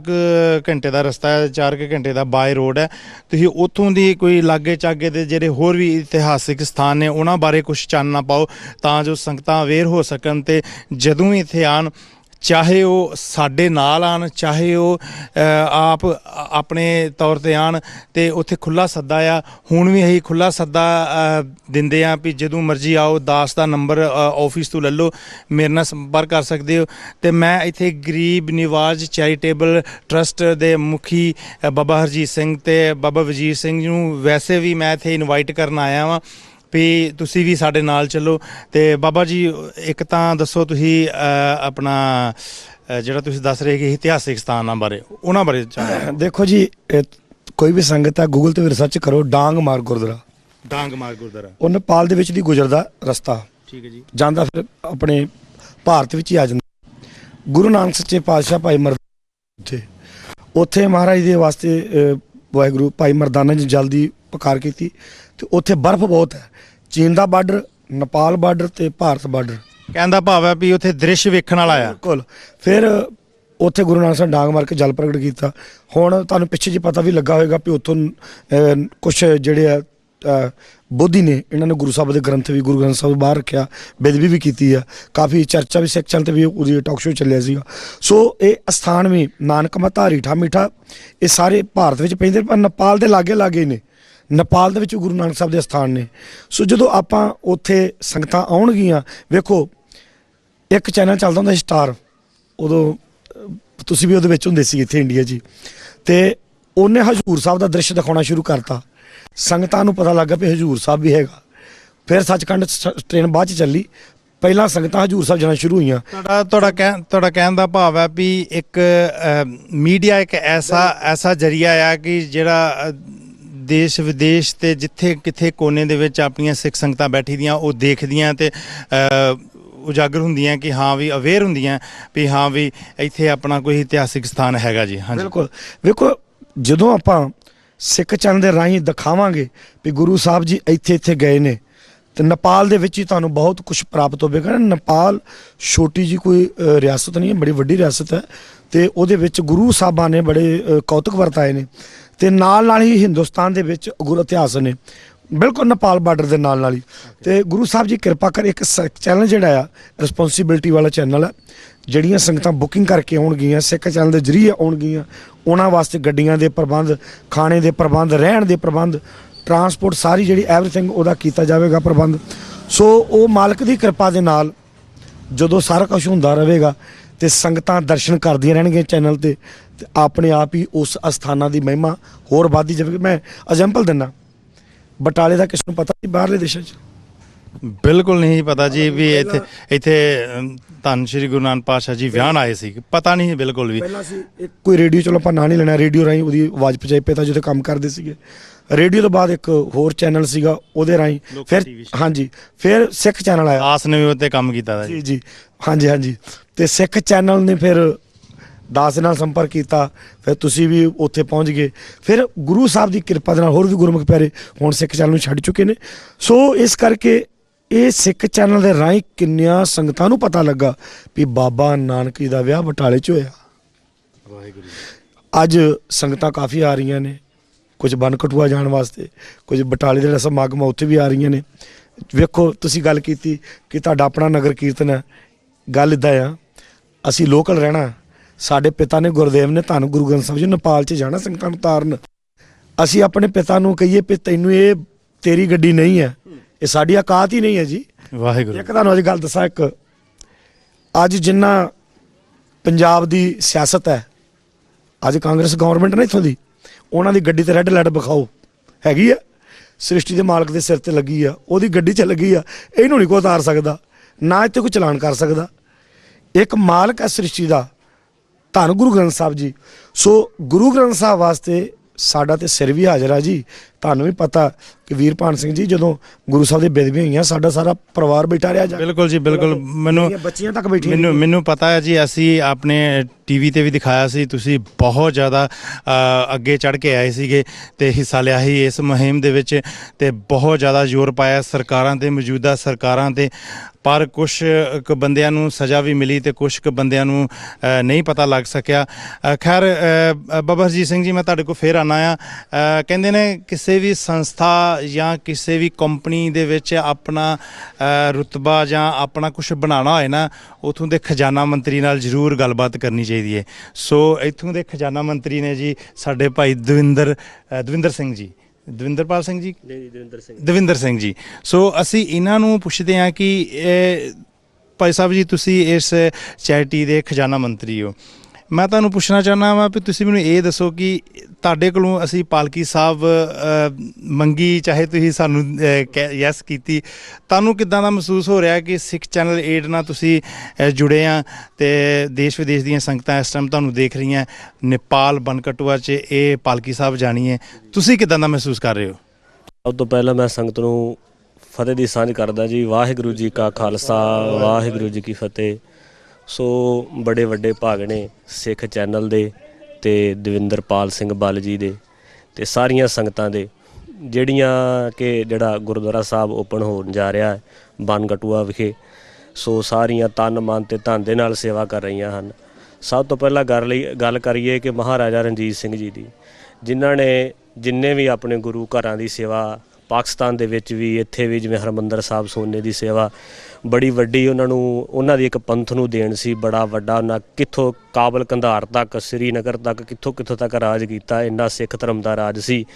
ਘੰਟੇ ਦਾ ਰਸਤਾ ਹੈ, 4 ਘੰਟੇ ਦਾ ਬਾਏ ਰੋਡ ਹੈ, ਤੁਸੀਂ ਉੱਥੋਂ ਦੀ ਕੋਈ ਲਾਗੇ ਚਾਗੇ ਦੇ ਜਿਹੜੇ ਹੋਰ ਵੀ ਇਤਿਹਾਸਿਕ ਸਥਾਨ ਨੇ ਉਹਨਾਂ ਬਾਰੇ ਕੁਛ ਚਾਨਣਾ ਪਾਓ ਤਾਂ ਜੋ ਸੰਗਤਾਂ ਅਵੇਅਰ ਹੋ ਸਕਣ ਤੇ ਜਦੋਂ ਵੀ ਇੱਥੇ ਆਉਣ ਚਾਹੇ ਉਹ ਸਾਡੇ ਨਾਲ ਆਣ, ਚਾਹੇ ਉਹ ਆਪ ਆਪਣੇ ਤੌਰ ਤੇ ਆਣ, ਤੇ ਉੱਥੇ ਖੁੱਲਾ ਸੱਦਾ ਆ। ਹੁਣ ਵੀ ਅਸੀਂ ਖੁੱਲਾ ਸੱਦਾ ਦਿੰਦੇ ਆ ਵੀ ਜਦੋਂ ਮਰਜ਼ੀ ਆਓ। ਦਾਸ ਦਾ ਨੰਬਰ ਆਫਿਸ ਤੋਂ ਲੈ ਲਓ, ਮੇਰੇ ਨਾਲ ਸੰਪਰਕ ਕਰ ਸਕਦੇ ਹੋ। ਤੇ ਮੈਂ ਇੱਥੇ ਗਰੀਬ ਨਿਵਾਜ਼ ਚੈਰੀਟੇਬਲ ਟਰਸਟ ਦੇ ਮੁਖੀ ਬਾਬਾ ਹਰਜੀਤ ਸਿੰਘ ਤੇ ਬਾਬਾ ਵਜੀਰ ਸਿੰਘ ਨੂੰ ਵੈਸੇ ਵੀ ਮੈਂ ਇੱਥੇ ਇਨਵਾਈਟ ਕਰਨ ਆਇਆ ਵਾਂ ਵੀ ਤੁਸੀਂ ਵੀ ਸਾਡੇ ਨਾਲ ਚੱਲੋ। ਤੇ ਬਾਬਾ ਜੀ, ਇੱਕ ਤਾਂ ਦੱਸੋ ਤੁਸੀਂ ਆਪਣਾ ਜਿਹੜਾ ਤੁਸੀਂ ਦੱਸ ਰਹੇ ਕਿ ਇਤਿਹਾਸਿਕ ਸਥਾਨਾਂ ਬਾਰੇ, ਉਹਨਾਂ ਬਾਰੇ ਦੇਖੋ ਜੀ, ਕੋਈ ਵੀ ਸੰਗਤ ਹੈ ਗੂਗਲ ਤੇ ਵੀ ਰਿਸਰਚ ਕਰੋ, ਡਾਂਗ ਮਾਰ ਗੁਰਦੁਆਰਾ, ਡਾਂਗ ਮਾਰ ਗੁਰਦੁਆਰਾ ਉਹ ਨੇਪਾਲ ਦੇ ਵਿੱਚ ਦੀ ਗੁਜ਼ਰਦਾ ਰਸਤਾ, ਠੀਕ ਹੈ ਜੀ, ਜਾਂਦਾ ਫਿਰ ਆਪਣੇ ਭਾਰਤ ਵਿੱਚ ਹੀ ਆ ਜਾਂਦਾ। ਗੁਰੂ ਨਾਨਕ ਸੱਚੇ ਪਾਤਸ਼ਾਹ ਭਾਈ ਮਰਦਾਨਾ ਉੱਥੇ ਮਹਾਰਾਜ ਦੇ ਵਾਸਤੇ ਵਾਹਿਗੁਰੂ ਭਾਈ ਮਰਦਾਨਾ ਜੀ ਜਲਦੀ ਪੁਕਾਰ ਕੀਤੀ, ਤੇ ਉੱਥੇ ਬਰਫ਼ ਬਹੁਤ ਹੈ। ਚੀਨ ਦਾ ਬਾਰਡਰ, ਨੇਪਾਲ ਬਾਰਡਰ ਤੇ ਭਾਰਤ ਬਾਰਡਰ। ਕਹਿਣ ਦਾ ਭਾਵ ਹੈ ਵੀ ਉੱਥੇ ਦ੍ਰਿਸ਼ ਵੇਖਣ ਵਾਲਾ ਆ। ਬਿਲਕੁਲ। ਫਿਰ ਉੱਥੇ ਗੁਰੂ ਨਾਨਕ ਸਾਹਿਬ ਡਾਂਗ ਮਾਰ ਕੇ ਜਲ ਪ੍ਰਗਟ ਕੀਤਾ। ਹੁਣ ਤੁਹਾਨੂੰ ਪਿੱਛੇ ਜੀ ਪਤਾ ਵੀ ਲੱਗਾ ਹੋਵੇਗਾ ਵੀ ਉੱਥੋਂ ਕੁਛ ਜਿਹੜੇ ਆ ਬੋਧੀ ਨੇ, ਇਹਨਾਂ ਨੇ ਗੁਰੂ ਸਾਹਿਬ ਦੇ ਗ੍ਰੰਥ ਵੀ, ਗੁਰੂ ਗ੍ਰੰਥ ਸਾਹਿਬ ਬਾਹਰ ਰੱਖਿਆ, ਬੇਦਬੀ ਵੀ ਕੀਤੀ ਆ। ਕਾਫੀ ਚਰਚਾ ਵੀ ਸਿੱਖ ਚੈਨਲ ਤੇ ਵੀ ਉਹਦੀ ਟਾਕ ਸ਼ੋਅ ਚੱਲਿਆ ਸੀਗਾ। ਸੋ ਇਹ ਅਸਥਾਨ ਵੀ ਨਾਨਕ ਮਤਾ ਰੀਠਾ ਮੀਠਾ, ਇਹ ਸਾਰੇ ਭਾਰਤ ਵਿੱਚ ਪੈਂਦੇ, ਪਰ ਨੇਪਾਲ ਦੇ ਲਾਗੇ ਲਾਗੇ ਨੇ। ਨੇਪਾਲ ਦੇ ਵਿੱਚ ਗੁਰੂ ਨਾਨਕ ਸਾਹਿਬ ਦੇ ਅਸਥਾਨ ਨੇ। ਸੋ ਜਦੋਂ ਆਪਾਂ ਉੱਥੇ ਸੰਗਤਾਂ ਆਉਣਗੀਆਂ, ਵੇਖੋ ਇੱਕ ਚੈਨਲ ਚੱਲਦਾ ਹੁੰਦਾ ਸਟਾਰ, ਉਦੋਂ ਤੁਸੀਂ ਵੀ ਉਹਦੇ ਵਿੱਚ ਹੁੰਦੇ ਸੀ ਇੱਥੇ ਇੰਡੀਆ 'ਚ, ਤੇ ਉਹਨੇ ਹਜ਼ੂਰ ਸਾਹਿਬ ਦਾ ਦ੍ਰਿਸ਼ ਦਿਖਾਉਣਾ ਸ਼ੁਰੂ ਕਰਤਾ। ਸੰਗਤਾਂ ਨੂੰ ਪਤਾ ਲੱਗਾ ਵੀ ਹਜ਼ੂਰ ਸਾਹਿਬ ਵੀ ਹੈਗਾ। ਫਿਰ ਸੱਚਖੰਡ ਟ੍ਰੇਨ ਬਾਅਦ 'ਚ ਚੱਲੀ, ਪਹਿਲਾਂ ਸੰਗਤਾਂ ਹਜ਼ੂਰ ਸਾਹਿਬ ਜਾਣਾ ਸ਼ੁਰੂ ਹੋਈਆਂ। ਤੁਹਾਡਾ ਕਹਿਣ ਦਾ ਭਾਵ ਹੈ ਵੀ ਇੱਕ ਮੀਡੀਆ ਇੱਕ ਐਸਾ ਜ਼ਰੀਆ ਆ ਕਿ ਜਿਹੜਾ ਦੇਸ਼ ਵਿਦੇਸ਼ ਤੇ ਜਿੱਥੇ ਕਿੱਥੇ ਕੋਨੇ ਦੇ ਵਿੱਚ ਆਪਣੀਆਂ ਸਿੱਖ ਸੰਗਤਾਂ ਬੈਠੀ ਦੀਆਂ ਉਹ ਦੇਖਦੀਆਂ ਤੇ ਉਜਾਗਰ ਹੁੰਦੀਆਂ ਕਿ ਹਾਂ ਵੀ ਅਵੇਅਰ ਹੁੰਦੀਆਂ ਵੀ ਹਾਂ ਵੀ ਇੱਥੇ ਆਪਣਾ ਕੋਈ ਇਤਿਹਾਸਿਕ ਸਥਾਨ ਹੈਗਾ ਜੀ। ਹਾਂਜੀ, ਬਿਲਕੁਲ। ਵੇਖੋ, ਜਦੋਂ ਆਪਾਂ ਸਿੱਖ ਚੈਨਲ ਦੇ ਰਾਹੀਂ ਦਿਖਾਵਾਂਗੇ ਵੀ ਗੁਰੂ ਸਾਹਿਬ ਜੀ ਇੱਥੇ ਇੱਥੇ ਗਏ ਨੇ, ਤੇ ਨੇਪਾਲ ਦੇ ਵਿੱਚ ਹੀ ਤੁਹਾਨੂੰ ਬਹੁਤ ਕੁਝ ਪ੍ਰਾਪਤ ਹੋਵੇਗਾ। ਨੇਪਾਲ ਛੋਟੀ ਜੀ ਕੋਈ ਰਿਆਸਤ ਨਹੀਂ ਹੈ, ਬੜੀ ਵੱਡੀ ਰਿਆਸਤ ਹੈ, ਤੇ ਉਹਦੇ ਵਿੱਚ ਗੁਰੂ ਸਾਹਿਬਾਂ ਨੇ ਬੜੇ ਕੌਤਕ ਵਰਤਾਏ ਨੇ, ਤੇ ਨਾਲ ਨਾਲ ਹੀ ਹਿੰਦੁਸਤਾਨ ਦੇ ਵਿੱਚ ਗੁਰੂ ਇਤਿਹਾਸ ਨੇ, ਬਿਲਕੁਲ ਨੇਪਾਲ ਬਾਰਡਰ ਦੇ ਨਾਲ ਨਾਲ ਹੀ। ਤੇ ਗੁਰੂ ਸਾਹਿਬ ਜੀ ਕਿਰਪਾ ਕਰ ਇੱਕ ਚੈਨਲ ਜਿਹੜਾ ਆ ਰਿਸਪੌਂਸਿਬਿਲਟੀ ਵਾਲਾ ਚੈਨਲ ਹੈ, ਜਿਹੜੀਆਂ ਸੰਗਤਾਂ ਬੁਕਿੰਗ ਕਰਕੇ ਆਉਣਗੀਆਂ, ਸਿੱਖ ਚੈਨਲ ਦੇ ਜ਼ਰੀਏ ਆਉਣਗੀਆਂ, ਉਹਨਾਂ ਵਾਸਤੇ ਗੱਡੀਆਂ ਦੇ ਪ੍ਰਬੰਧ, ਖਾਣੇ ਦੇ ਪ੍ਰਬੰਧ, ਰਹਿਣ ਦੇ ਪ੍ਰਬੰਧ, ਟਰਾਂਸਪੋਰਟ, ਸਾਰੀ ਜਿਹੜੀ ਐਵਰੀਥਿੰਗ ਉਹਦਾ ਕੀਤਾ ਜਾਵੇਗਾ ਪ੍ਰਬੰਧ। ਸੋ ਉਹ ਮਾਲਕ ਦੀ ਕਿਰਪਾ ਦੇ ਨਾਲ ਜਦੋਂ ਸਾਰਾ ਕੁਝ ਹੁੰਦਾ ਰਹੇਗਾ ਤੇ ਸੰਗਤਾਂ ਦਰਸ਼ਨ ਕਰਦੀਆਂ ਰਹਿਣਗੀਆਂ ਚੈਨਲ ਤੇ ਆਪਣੇ ਆਪ ਹੀ ਉਸ ਅਸਥਾਨਾਂ ਦੀ ਮਹਿਮਾ ਹੋਰ ਵੱਧਦੀ ਜਾਵੇਗੀ। ਮੈਂ ਐਗਜ਼ਾਮਪਲ ਦਿੰਦਾ, ਬਟਾਲੇ ਦਾ ਕਿਸ ਨੂੰ ਪਤਾ ਸੀ ਬਾਹਰਲੇ ਦੇਸ਼ਾਂ 'ਚ? ਬਿਲਕੁਲ ਨਹੀਂ ਪਤਾ ਜੀ ਵੀ ਇੱਥੇ ਧੰਨ ਸ਼੍ਰੀ ਗੁਰੂ ਨਾਨਕ ਪਾਤਸ਼ਾਹ ਜੀ ਵਿਆਹਣ ਆਏ ਸੀ, ਪਤਾ ਨਹੀਂ ਬਿਲਕੁਲ ਵੀ। ਪਹਿਲਾਂ ਸੀ ਇੱਕ ਕੋਈ ਰੇਡੀਓ, ਚਲੋ ਆਪਾਂ ਨਾਂ ਨਹੀਂ ਲੈਣਾ, ਰੇਡੀਓ ਰਾਹੀਂ ਉਹਦੀ ਆਵਾਜ਼ ਪਹੁੰਚਾਈ ਪਿਤਾ ਜਿੱਥੇ ਕੰਮ ਕਰਦੇ ਸੀਗੇ। ਰੇਡੀਓ ਤੋਂ ਬਾਅਦ ਇੱਕ ਹੋਰ ਚੈਨਲ ਸੀਗਾ, ਉਹਦੇ ਰਾਹੀਂ ਫਿਰ ਹਾਂਜੀ ਫਿਰ ਸਿੱਖ ਚੈਨਲ ਆਇਆ। ਦਾਸ ਨੇ ਵੀ ਉੱਤੇ ਕੰਮ ਕੀਤਾ ਜੀ ਜੀ ਹਾਂਜੀ ਹਾਂਜੀ। ਤੇ ਸਿੱਖ ਚੈਨਲ ਨੇ ਫਿਰ ਦਾਸ ਨਾਲ ਸੰਪਰਕ ਕੀਤਾ, ਫਿਰ ਤੁਸੀਂ ਵੀ ਉੱਥੇ ਪਹੁੰਚ ਗਏ। ਫਿਰ ਗੁਰੂ ਸਾਹਿਬ ਦੀ ਕਿਰਪਾ ਦੇ ਨਾਲ ਹੋਰ ਵੀ ਗੁਰਮੁਖ ਪਿਆਰੇ ਹੁਣ ਸਿੱਖ ਚੈਨਲ ਨੂੰ ਛੱਡ ਚੁੱਕੇ ਨੇ। ਸੋ ਇਸ ਕਰਕੇ ਇਹ ਸਿੱਖ ਚੈਨਲ ਦੇ ਰਾਹੀਂ ਕਿੰਨੀਆਂ ਸੰਗਤਾਂ ਨੂੰ ਪਤਾ ਲੱਗਾ ਵੀ ਬਾਬਾ ਨਾਨਕ ਜੀ ਦਾ ਵਿਆਹ ਬਟਾਲੇ 'ਚ ਹੋਇਆ। ਅੱਜ ਸੰਗਤਾਂ ਕਾਫੀ ਆ ਰਹੀਆਂ ਨੇ, ਕੁਝ ਬਨਕਟੂਆ ਜਾਣ ਵਾਸਤੇ, ਕੁਝ ਬਟਾਲੇ ਦੇ ਜਿਹੜਾ ਸਮਾਗਮ ਉੱਥੇ ਵੀ ਆ ਰਹੀਆਂ ਨੇ। ਵੇਖੋ, ਤੁਸੀਂ ਗੱਲ ਕੀਤੀ ਕਿ ਤੁਹਾਡਾ ਆਪਣਾ ਨਗਰ ਕੀਰਤਨ ਹੈ, ਗੱਲ ਇੱਦਾਂ ਆ, ਅਸੀਂ ਲੋਕਲ ਰਹਿਣਾ। ਸਾਡੇ ਪਿਤਾ ਨੇ, ਗੁਰਦੇਵ ਨੇ, ਧੰਨ ਗੁਰੂ ਗ੍ਰੰਥ ਸਾਹਿਬ ਜੀ ਨੇਪਾਲ 'ਚ ਜਾਣਾ ਸੰਗਤਾਂ ਨੂੰ ਤਾਰਨ। ਅਸੀਂ ਆਪਣੇ ਪਿਤਾ ਨੂੰ ਕਹੀਏ ਵੀ ਤੈਨੂੰ ਇਹ ਤੇਰੀ ਗੱਡੀ ਨਹੀਂ ਹੈ, ਇਹ ਸਾਡੀ ਔਕਾਤ ਹੀ ਨਹੀਂ ਹੈ ਜੀ। ਵਾਹਿਗੁਰੂ। ਇੱਕ ਤੁਹਾਨੂੰ ਅੱਜ ਗੱਲ ਦੱਸਾਂ, ਇੱਕ ਅੱਜ ਜਿੰਨਾ ਪੰਜਾਬ ਦੀ ਸਿਆਸਤ ਹੈ, ਅੱਜ ਕਾਂਗਰਸ ਗਵਰਨਮੈਂਟ ਨਾ ਇੱਥੋਂ ਦੀ, ਉਹਨਾਂ ਦੀ ਗੱਡੀ ਤੇ ਰੈੱਡ ਲਾਈਟ ਵਿਖਾਓ ਹੈਗੀ ਆ, ਸ੍ਰਿਸ਼ਟੀ ਦੇ ਮਾਲਕ ਦੇ ਸਿਰ ਤੇ ਲੱਗੀ ਆ, ਉਹਦੀ ਗੱਡੀ 'ਚ ਲੱਗੀ ਆ, ਇਹਨੂੰ ਨਹੀਂ ਕੋਈ ਉਤਾਰ ਸਕਦਾ, ਨਾ ਇੱਥੇ ਕੋਈ ਚਲਾਨ ਕਰ ਸਕਦਾ। ਇੱਕ ਮਾਲਕ ਹੈ ਸ੍ਰਿਸ਼ਟੀ ਦਾ, ਧੰਨ ਗੁਰੂ ਗ੍ਰੰਥ ਸਾਹਿਬ ਜੀ। ਸੋ ਗੁਰੂ ਗ੍ਰੰਥ ਸਾਹਿਬ ਵਾਸਤੇ ਸਾਡਾ ਤੇ ਸਿਰ ਵੀ ਹਾਜ਼ਰ ਆ ਜੀ। ਤੁਹਾਨੂੰ ਵੀ ਪਤਾ ਕਿ ਵੀਰਪਾਨ ਸਿੰਘ ਜੀ ਜਦੋਂ ਗੁਰੂ ਸਾਹਿਬ ਦੇ ਬੇਦਬੀਆਂ ਹੋਈਆਂ, ਸਾਡਾ ਸਾਰਾ ਪਰਿਵਾਰ ਬੈਠਾ ਰਿਹਾ। ਬਿਲਕੁਲ ਜੀ, ਬਿਲਕੁਲ। ਬੱਚੀਆਂ ਤੱਕ ਬੈਠੀਆਂ। ਮੈਨੂੰ ਪਤਾ ਹੈ ਜੀ, ਅਸੀਂ ਆਪਣੇ ਟੀਵੀ ਤੇ ਵੀ ਦਿਖਾਇਆ ਸੀ, ਤੁਸੀਂ ਬਹੁਤ ਜ਼ਿਆਦਾ ਅੱਗੇ ਚੜ੍ਹ ਕੇ ਆਏ ਸੀਗੇ ਤੇ ਹਿੱਸਾ ਲਿਆ ਸੀ ਇਸ ਮੁਹਿੰਮ ਦੇ ਵਿੱਚ, ਤੇ ਬਹੁਤ ਜ਼ਿਆਦਾ ਜ਼ੋਰ ਪਾਇਆ ਸਰਕਾਰਾਂ ਤੇ, ਮੌਜੂਦਾ ਸਰਕਾਰਾਂ ਤੇ। ਪਰ ਕੁਛ ਕੁ ਬੰਦਿਆਂ ਨੂੰ ਸਜ਼ਾ ਵੀ ਮਿਲੀ ਤੇ ਕੁਛ ਕੁ ਬੰਦਿਆਂ ਨੂੰ ਨਹੀਂ ਪਤਾ ਲੱਗ ਸਕਿਆ। ਖੈਰ ਬਾਬਾ ਹਰਜੀਤ ਸਿੰਘ ਜੀ, ਮੈਂ ਤੁਹਾਡੇ ਕੋਲ ਫੇਰ ਆਉਣਾ ਆ। ਕਹਿੰਦੇ ਨੇ ਕਿ ਕਿਸੇ ਵੀ ਸੰਸਥਾ ਜਾਂ ਕਿਸੇ ਵੀ ਕੰਪਨੀ ਦੇ ਵਿੱਚ ਆਪਣਾ ਰੁਤਬਾ ਜਾਂ ਆਪਣਾ ਕੁਝ ਬਣਾਉਣਾ ਹੋਏ ਨਾ, ਉੱਥੋਂ ਦੇ ਖਜ਼ਾਨਾ ਮੰਤਰੀ ਨਾਲ ਜ਼ਰੂਰ ਗੱਲਬਾਤ ਕਰਨੀ ਚਾਹੀਦੀ ਹੈ। ਸੋ ਇੱਥੋਂ ਦੇ ਖਜ਼ਾਨਾ ਮੰਤਰੀ ਨੇ ਜੀ ਸਾਡੇ ਭਾਈ ਦਵਿੰਦਰ ਸਿੰਘ ਜੀ, ਦਵਿੰਦਰਪਾਲ ਸਿੰਘ ਜੀ, ਦਵਿੰਦਰ ਸਿੰਘ ਜੀ। ਸੋ ਅਸੀਂ ਇਹਨਾਂ ਨੂੰ ਪੁੱਛਦੇ ਹਾਂ ਕਿ ਭਾਈ ਸਾਹਿਬ ਜੀ, ਤੁਸੀਂ ਇਸ ਚੈਰਿਟੀ ਦੇ ਖਜ਼ਾਨਾ ਮੰਤਰੀ ਹੋ। ਮੈਂ ਤੁਹਾਨੂੰ ਪੁੱਛਣਾ ਚਾਹੁੰਦਾ ਵਾਂ ਵੀ ਤੁਸੀਂ ਮੈਨੂੰ ਇਹ ਦੱਸੋ ਕਿ ਤੁਹਾਡੇ ਕੋਲੋਂ ਅਸੀਂ ਪਾਲਕੀ ਸਾਹਿਬ ਮੰਗੀ, ਚਾਹੇ ਤੁਸੀਂ ਸਾਨੂੰ ਯੈਸ ਕੀਤੀ, ਤੁਹਾਨੂੰ ਕਿੱਦਾਂ ਦਾ ਮਹਿਸੂਸ ਹੋ ਰਿਹਾ ਕਿ ਸਿੱਖ ਚੈਨਲ 8 ਨਾਲ ਤੁਸੀਂ ਜੁੜੇ ਆ ਅਤੇ ਦੇਸ਼ ਵਿਦੇਸ਼ ਦੀਆਂ ਸੰਗਤਾਂ ਇਸ ਟਾਈਮ ਤੁਹਾਨੂੰ ਦੇਖ ਰਹੀਆਂ ਨੇਪਾਲ ਬਨਕਟੂਆ 'ਚ ਇਹ ਪਾਲਕੀ ਸਾਹਿਬ ਜਾਣੀ ਹੈ, ਤੁਸੀਂ ਕਿੱਦਾਂ ਦਾ ਮਹਿਸੂਸ ਕਰ ਰਹੇ ਹੋ? ਸਭ ਤੋਂ ਪਹਿਲਾਂ ਮੈਂ ਸੰਗਤ ਨੂੰ ਫਤਿਹ ਦੀ ਸਾਂਝ ਕਰਦਾ ਜੀ। ਵਾਹਿਗੁਰੂ ਜੀ ਕਾ ਖਾਲਸਾ, ਵਾਹਿਗੁਰੂ ਜੀ ਕੀ ਫਤਿਹ। ਸੋ ਬੜੇ ਵੱਡੇ ਭਾਗ ਨੇ ਸਿੱਖ ਚੈਨਲ ਦੇ ਅਤੇ ਦਵਿੰਦਰਪਾਲ ਸਿੰਘ ਬੱਲ ਜੀ ਦੇ ਅਤੇ ਸਾਰੀਆਂ ਸੰਗਤਾਂ ਦੇ, ਜਿਹੜੀਆਂ ਕਿ ਜਿਹੜਾ ਗੁਰਦੁਆਰਾ ਸਾਹਿਬ ਓਪਨ ਹੋਣ ਜਾ ਰਿਹਾ ਹੈ ਬਨਕਟੂਆ ਵਿਖੇ। ਸੋ ਸਾਰੀਆਂ ਤਨ ਮਨ ਅਤੇ ਧਨ ਦੇ ਨਾਲ ਸੇਵਾ ਕਰ ਰਹੀਆਂ ਹਨ। ਸਭ ਤੋਂ ਪਹਿਲਾਂ ਗੱਲ ਕਰੀਏ ਕਿ ਮਹਾਰਾਜਾ ਰਣਜੀਤ ਸਿੰਘ ਜੀ ਦੀ, ਜਿਨ੍ਹਾਂ ਨੇ ਜਿੰਨੇ ਵੀ ਆਪਣੇ ਗੁਰੂ ਘਰਾਂ ਦੀ ਸੇਵਾ ਪਾਕਿਸਤਾਨ ਦੇ ਵਿੱਚ ਵੀ, ਇੱਥੇ ਵੀ, ਜਿਵੇਂ ਹਰਿਮੰਦਰ ਸਾਹਿਬ ਸੋਨੇ ਦੀ ਸੇਵਾ ਬੜੀ ਵੱਡੀ ਉਹਨਾਂ ਦੀ ਇੱਕ ਪੰਥ ਨੂੰ ਦੇਣ ਸੀ। ਬੜਾ ਵੱਡਾ ਉਹਨਾਂ ਕਿੱਥੋਂ ਕਾਬਲ ਕੰਧਾਰ ਤੱਕ, ਸ੍ਰੀਨਗਰ ਤੱਕ, ਕਿੱਥੋਂ ਤੱਕ ਰਾਜ ਕੀਤਾ। ਇੰਨਾ ਸਿੱਖ ਧਰਮ ਦਾ ਰਾਜ ਸੀ।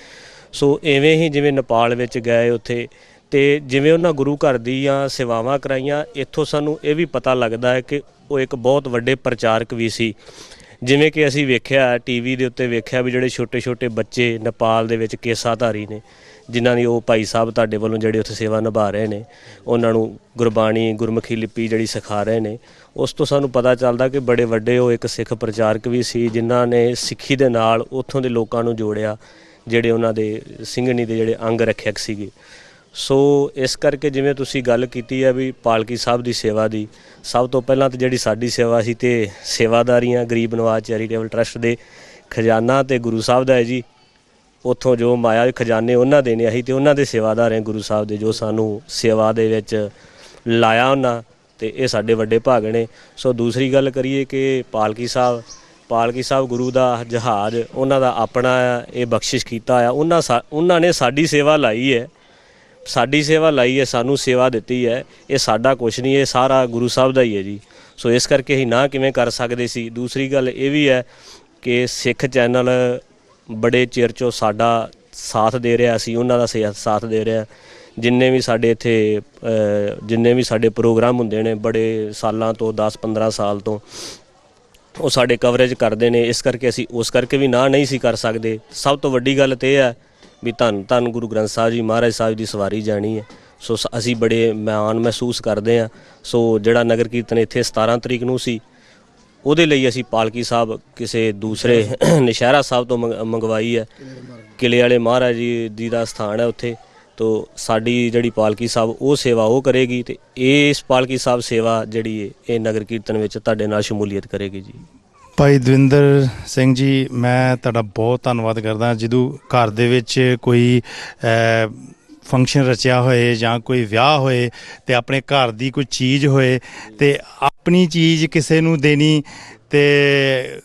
ਸੋ ਇਵੇਂ ਹੀ ਜਿਵੇਂ ਨੇਪਾਲ ਵਿੱਚ ਗਏ ਉੱਥੇ, ਅਤੇ ਜਿਵੇਂ ਉਹਨਾਂ ਗੁਰੂ ਘਰ ਦੀਆਂ ਸੇਵਾਵਾਂ ਕਰਾਈਆਂ, ਇੱਥੋਂ ਸਾਨੂੰ ਇਹ ਵੀ ਪਤਾ ਲੱਗਦਾ ਹੈ ਕਿ ਉਹ ਇੱਕ ਬਹੁਤ ਵੱਡੇ ਪ੍ਰਚਾਰਕ ਵੀ ਸੀ। ਜਿਵੇਂ ਕਿ ਅਸੀਂ ਵੇਖਿਆ TV ਦੇ ਉੱਤੇ ਵੇਖਿਆ ਵੀ ਜਿਹੜੇ ਛੋਟੇ ਛੋਟੇ ਬੱਚੇ ਨੇਪਾਲ ਦੇ ਵਿੱਚ ਕੇਸਾਧਾਰੀ ਨੇ, ਜਿਨ੍ਹਾਂ ਦੀ ਉਹ ਭਾਈ ਸਾਹਿਬ ਤੁਹਾਡੇ ਵੱਲੋਂ ਜਿਹੜੇ ਉੱਥੇ ਸੇਵਾ ਨਿਭਾ ਰਹੇ ਨੇ, ਉਹਨਾਂ ਨੂੰ ਗੁਰਬਾਣੀ ਗੁਰਮੁਖੀ ਲਿਪੀ ਜਿਹੜੀ ਸਿਖਾ ਰਹੇ ਨੇ, ਉਸ ਤੋਂ ਸਾਨੂੰ ਪਤਾ ਚੱਲਦਾ ਕਿ ਬੜੇ ਵੱਡੇ ਉਹ ਇੱਕ ਸਿੱਖ ਪ੍ਰਚਾਰਕ ਵੀ ਸੀ, ਜਿਨ੍ਹਾਂ ਨੇ ਸਿੱਖੀ ਦੇ ਨਾਲ ਉੱਥੋਂ ਦੇ ਲੋਕਾਂ ਨੂੰ ਜੋੜਿਆ, ਜਿਹੜੇ ਉਹਨਾਂ ਦੇ ਸਿੰਘਣੀ ਦੇ ਜਿਹੜੇ ਅੰਗ ਰੱਖਿਅਕ ਸੀਗੇ। ਸੋ ਇਸ ਕਰਕੇ ਜਿਵੇਂ ਤੁਸੀਂ ਗੱਲ ਕੀਤੀ ਹੈ ਵੀ ਪਾਲਕੀ ਸਾਹਿਬ ਦੀ ਸੇਵਾ ਦੀ, ਸਭ ਤੋਂ ਪਹਿਲਾਂ ਤਾਂ ਜਿਹੜੀ ਸਾਡੀ ਸੇਵਾ ਸੀ ਅਤੇ ਸੇਵਾਦਾਰੀਆਂ ਗਰੀਬ ਨਵਾਜ਼ ਚੈਰੀਟੇਬਲ ਟਰੱਸਟ ਦੇ ਖਜ਼ਾਨਾ ਅਤੇ ਗੁਰੂ ਸਾਹਿਬ ਦਾ ਹੈ ਜੀ। ਉੱਥੋਂ ਜੋ ਮਾਇਆ ਖਜ਼ਾਨੇ ਉਹਨਾਂ ਦੇ ਨੇ, ਅਸੀਂ ਅਤੇ ਉਹਨਾਂ ਦੇ ਸੇਵਾਦਾਰ ਹਾਂ ਗੁਰੂ ਸਾਹਿਬ ਦੇ, ਜੋ ਸਾਨੂੰ ਸੇਵਾ ਦੇ ਵਿੱਚ ਲਾਇਆ ਉਹਨਾਂ, ਅਤੇ ਇਹ ਸਾਡੇ ਵੱਡੇ ਭਾਗ ਨੇ। ਸੋ ਦੂਸਰੀ ਗੱਲ ਕਰੀਏ ਕਿ ਪਾਲਕੀ ਸਾਹਿਬ ਗੁਰੂ ਦਾ ਜਹਾਜ਼, ਉਹਨਾਂ ਦਾ ਆਪਣਾ ਇਹ ਬਖਸ਼ਿਸ਼ ਕੀਤਾ ਆ। ਉਹਨਾਂ ਨੇ ਸਾਡੀ ਸੇਵਾ ਲਾਈ ਹੈ, ਸਾਨੂੰ ਸੇਵਾ ਦਿੱਤੀ ਹੈ। ਇਹ ਸਾਡਾ ਕੁਛ ਨਹੀਂ, ਇਹ ਸਾਰਾ ਗੁਰੂ ਸਾਹਿਬ ਦਾ ਹੀ ਹੈ ਜੀ। ਸੋ ਇਸ ਕਰਕੇ ਅਸੀਂ ਨਾ ਕਿਵੇਂ ਕਰ ਸਕਦੇ ਸੀ। ਦੂਸਰੀ ਗੱਲ ਇਹ ਵੀ ਹੈ ਕਿ ਸਿੱਖ ਚੈਨਲ ਬੜੇ ਚਿਰ 'ਚੋਂ ਸਾਡਾ ਸਾਥ ਦੇ ਰਿਹਾ, ਅਸੀਂ ਉਹਨਾਂ ਦਾ ਸਾਥ ਦੇ ਰਿਹਾ। ਜਿੰਨੇ ਵੀ ਸਾਡੇ ਇੱਥੇ ਪ੍ਰੋਗਰਾਮ ਹੁੰਦੇ ਨੇ ਬੜੇ ਸਾਲਾਂ ਤੋਂ, 10-15 ਸਾਲ ਤੋਂ, ਉਹ ਸਾਡੇ ਕਵਰੇਜ ਕਰਦੇ ਨੇ। ਇਸ ਕਰਕੇ ਅਸੀਂ ਉਸ ਕਰਕੇ ਵੀ ਨਾ ਨਹੀਂ ਸੀ ਕਰ ਸਕਦੇ। ਸਭ ਤੋਂ ਵੱਡੀ ਗੱਲ ਤਾਂ ਇਹ ਹੈ ਵੀ ਧੰਨ ਗੁਰੂ ਗ੍ਰੰਥ ਸਾਹਿਬ ਜੀ ਮਹਾਰਾਜ ਸਾਹਿਬ ਦੀ ਸਵਾਰੀ ਜਾਣੀ ਹੈ। ਸੋ ਅਸੀਂ ਬੜੇ ਮਾਣ ਮਹਿਸੂਸ ਕਰਦੇ ਹਾਂ। ਸੋ ਜਿਹੜਾ ਨਗਰ ਕੀਰਤਨ ਇੱਥੇ 17 ਤਰੀਕ ਨੂੰ ਸੀ, ਉਹਦੇ ਲਈ ਅਸੀਂ ਪਾਲਕੀ ਸਾਹਿਬ ਕਿਸੇ ਦੂਸਰੇ ਨਸ਼ਹਿਰਾ ਸਾਹਿਬ ਤੋਂ ਮੰਗਵਾਈ ਹੈ। ਕਿਲੇ ਵਾਲੇ ਮਹਾਰਾਜ ਜੀ ਦਾ ਸਥਾਨ ਹੈ ਉੱਥੇ, ਤੋਂ ਸਾਡੀ ਜਿਹੜੀ ਪਾਲਕੀ ਸਾਹਿਬ ਉਹ ਸੇਵਾ ਉਹ ਕਰੇਗੀ, ਅਤੇ ਇਸ ਪਾਲਕੀ ਸਾਹਿਬ ਸੇਵਾ ਜਿਹੜੀ ਹੈ ਇਹ ਨਗਰ ਕੀਰਤਨ ਵਿੱਚ ਤੁਹਾਡੇ ਨਾਲ ਸ਼ਮੂਲੀਅਤ ਕਰੇਗੀ ਜੀ। ਭਾਈ ਦਵਿੰਦਰ ਸਿੰਘ ਜੀ, ਮੈਂ ਤੁਹਾਡਾ ਬਹੁਤ ਧੰਨਵਾਦ ਕਰਦਾ। ਜਦੋਂ ਘਰ ਦੇ ਵਿੱਚ ਕੋਈ ਫੰਕਸ਼ਨ ਰਚਿਆ ਹੋਏ ਜਾਂ ਕੋਈ ਵਿਆਹ ਹੋਏ ਅਤੇ ਆਪਣੇ ਘਰ ਦੀ ਕੋਈ ਚੀਜ਼ ਹੋਏ ਅਤੇ ਆਪਣੀ ਚੀਜ਼ ਕਿਸੇ ਨੂੰ ਦੇਣੀ ਅਤੇ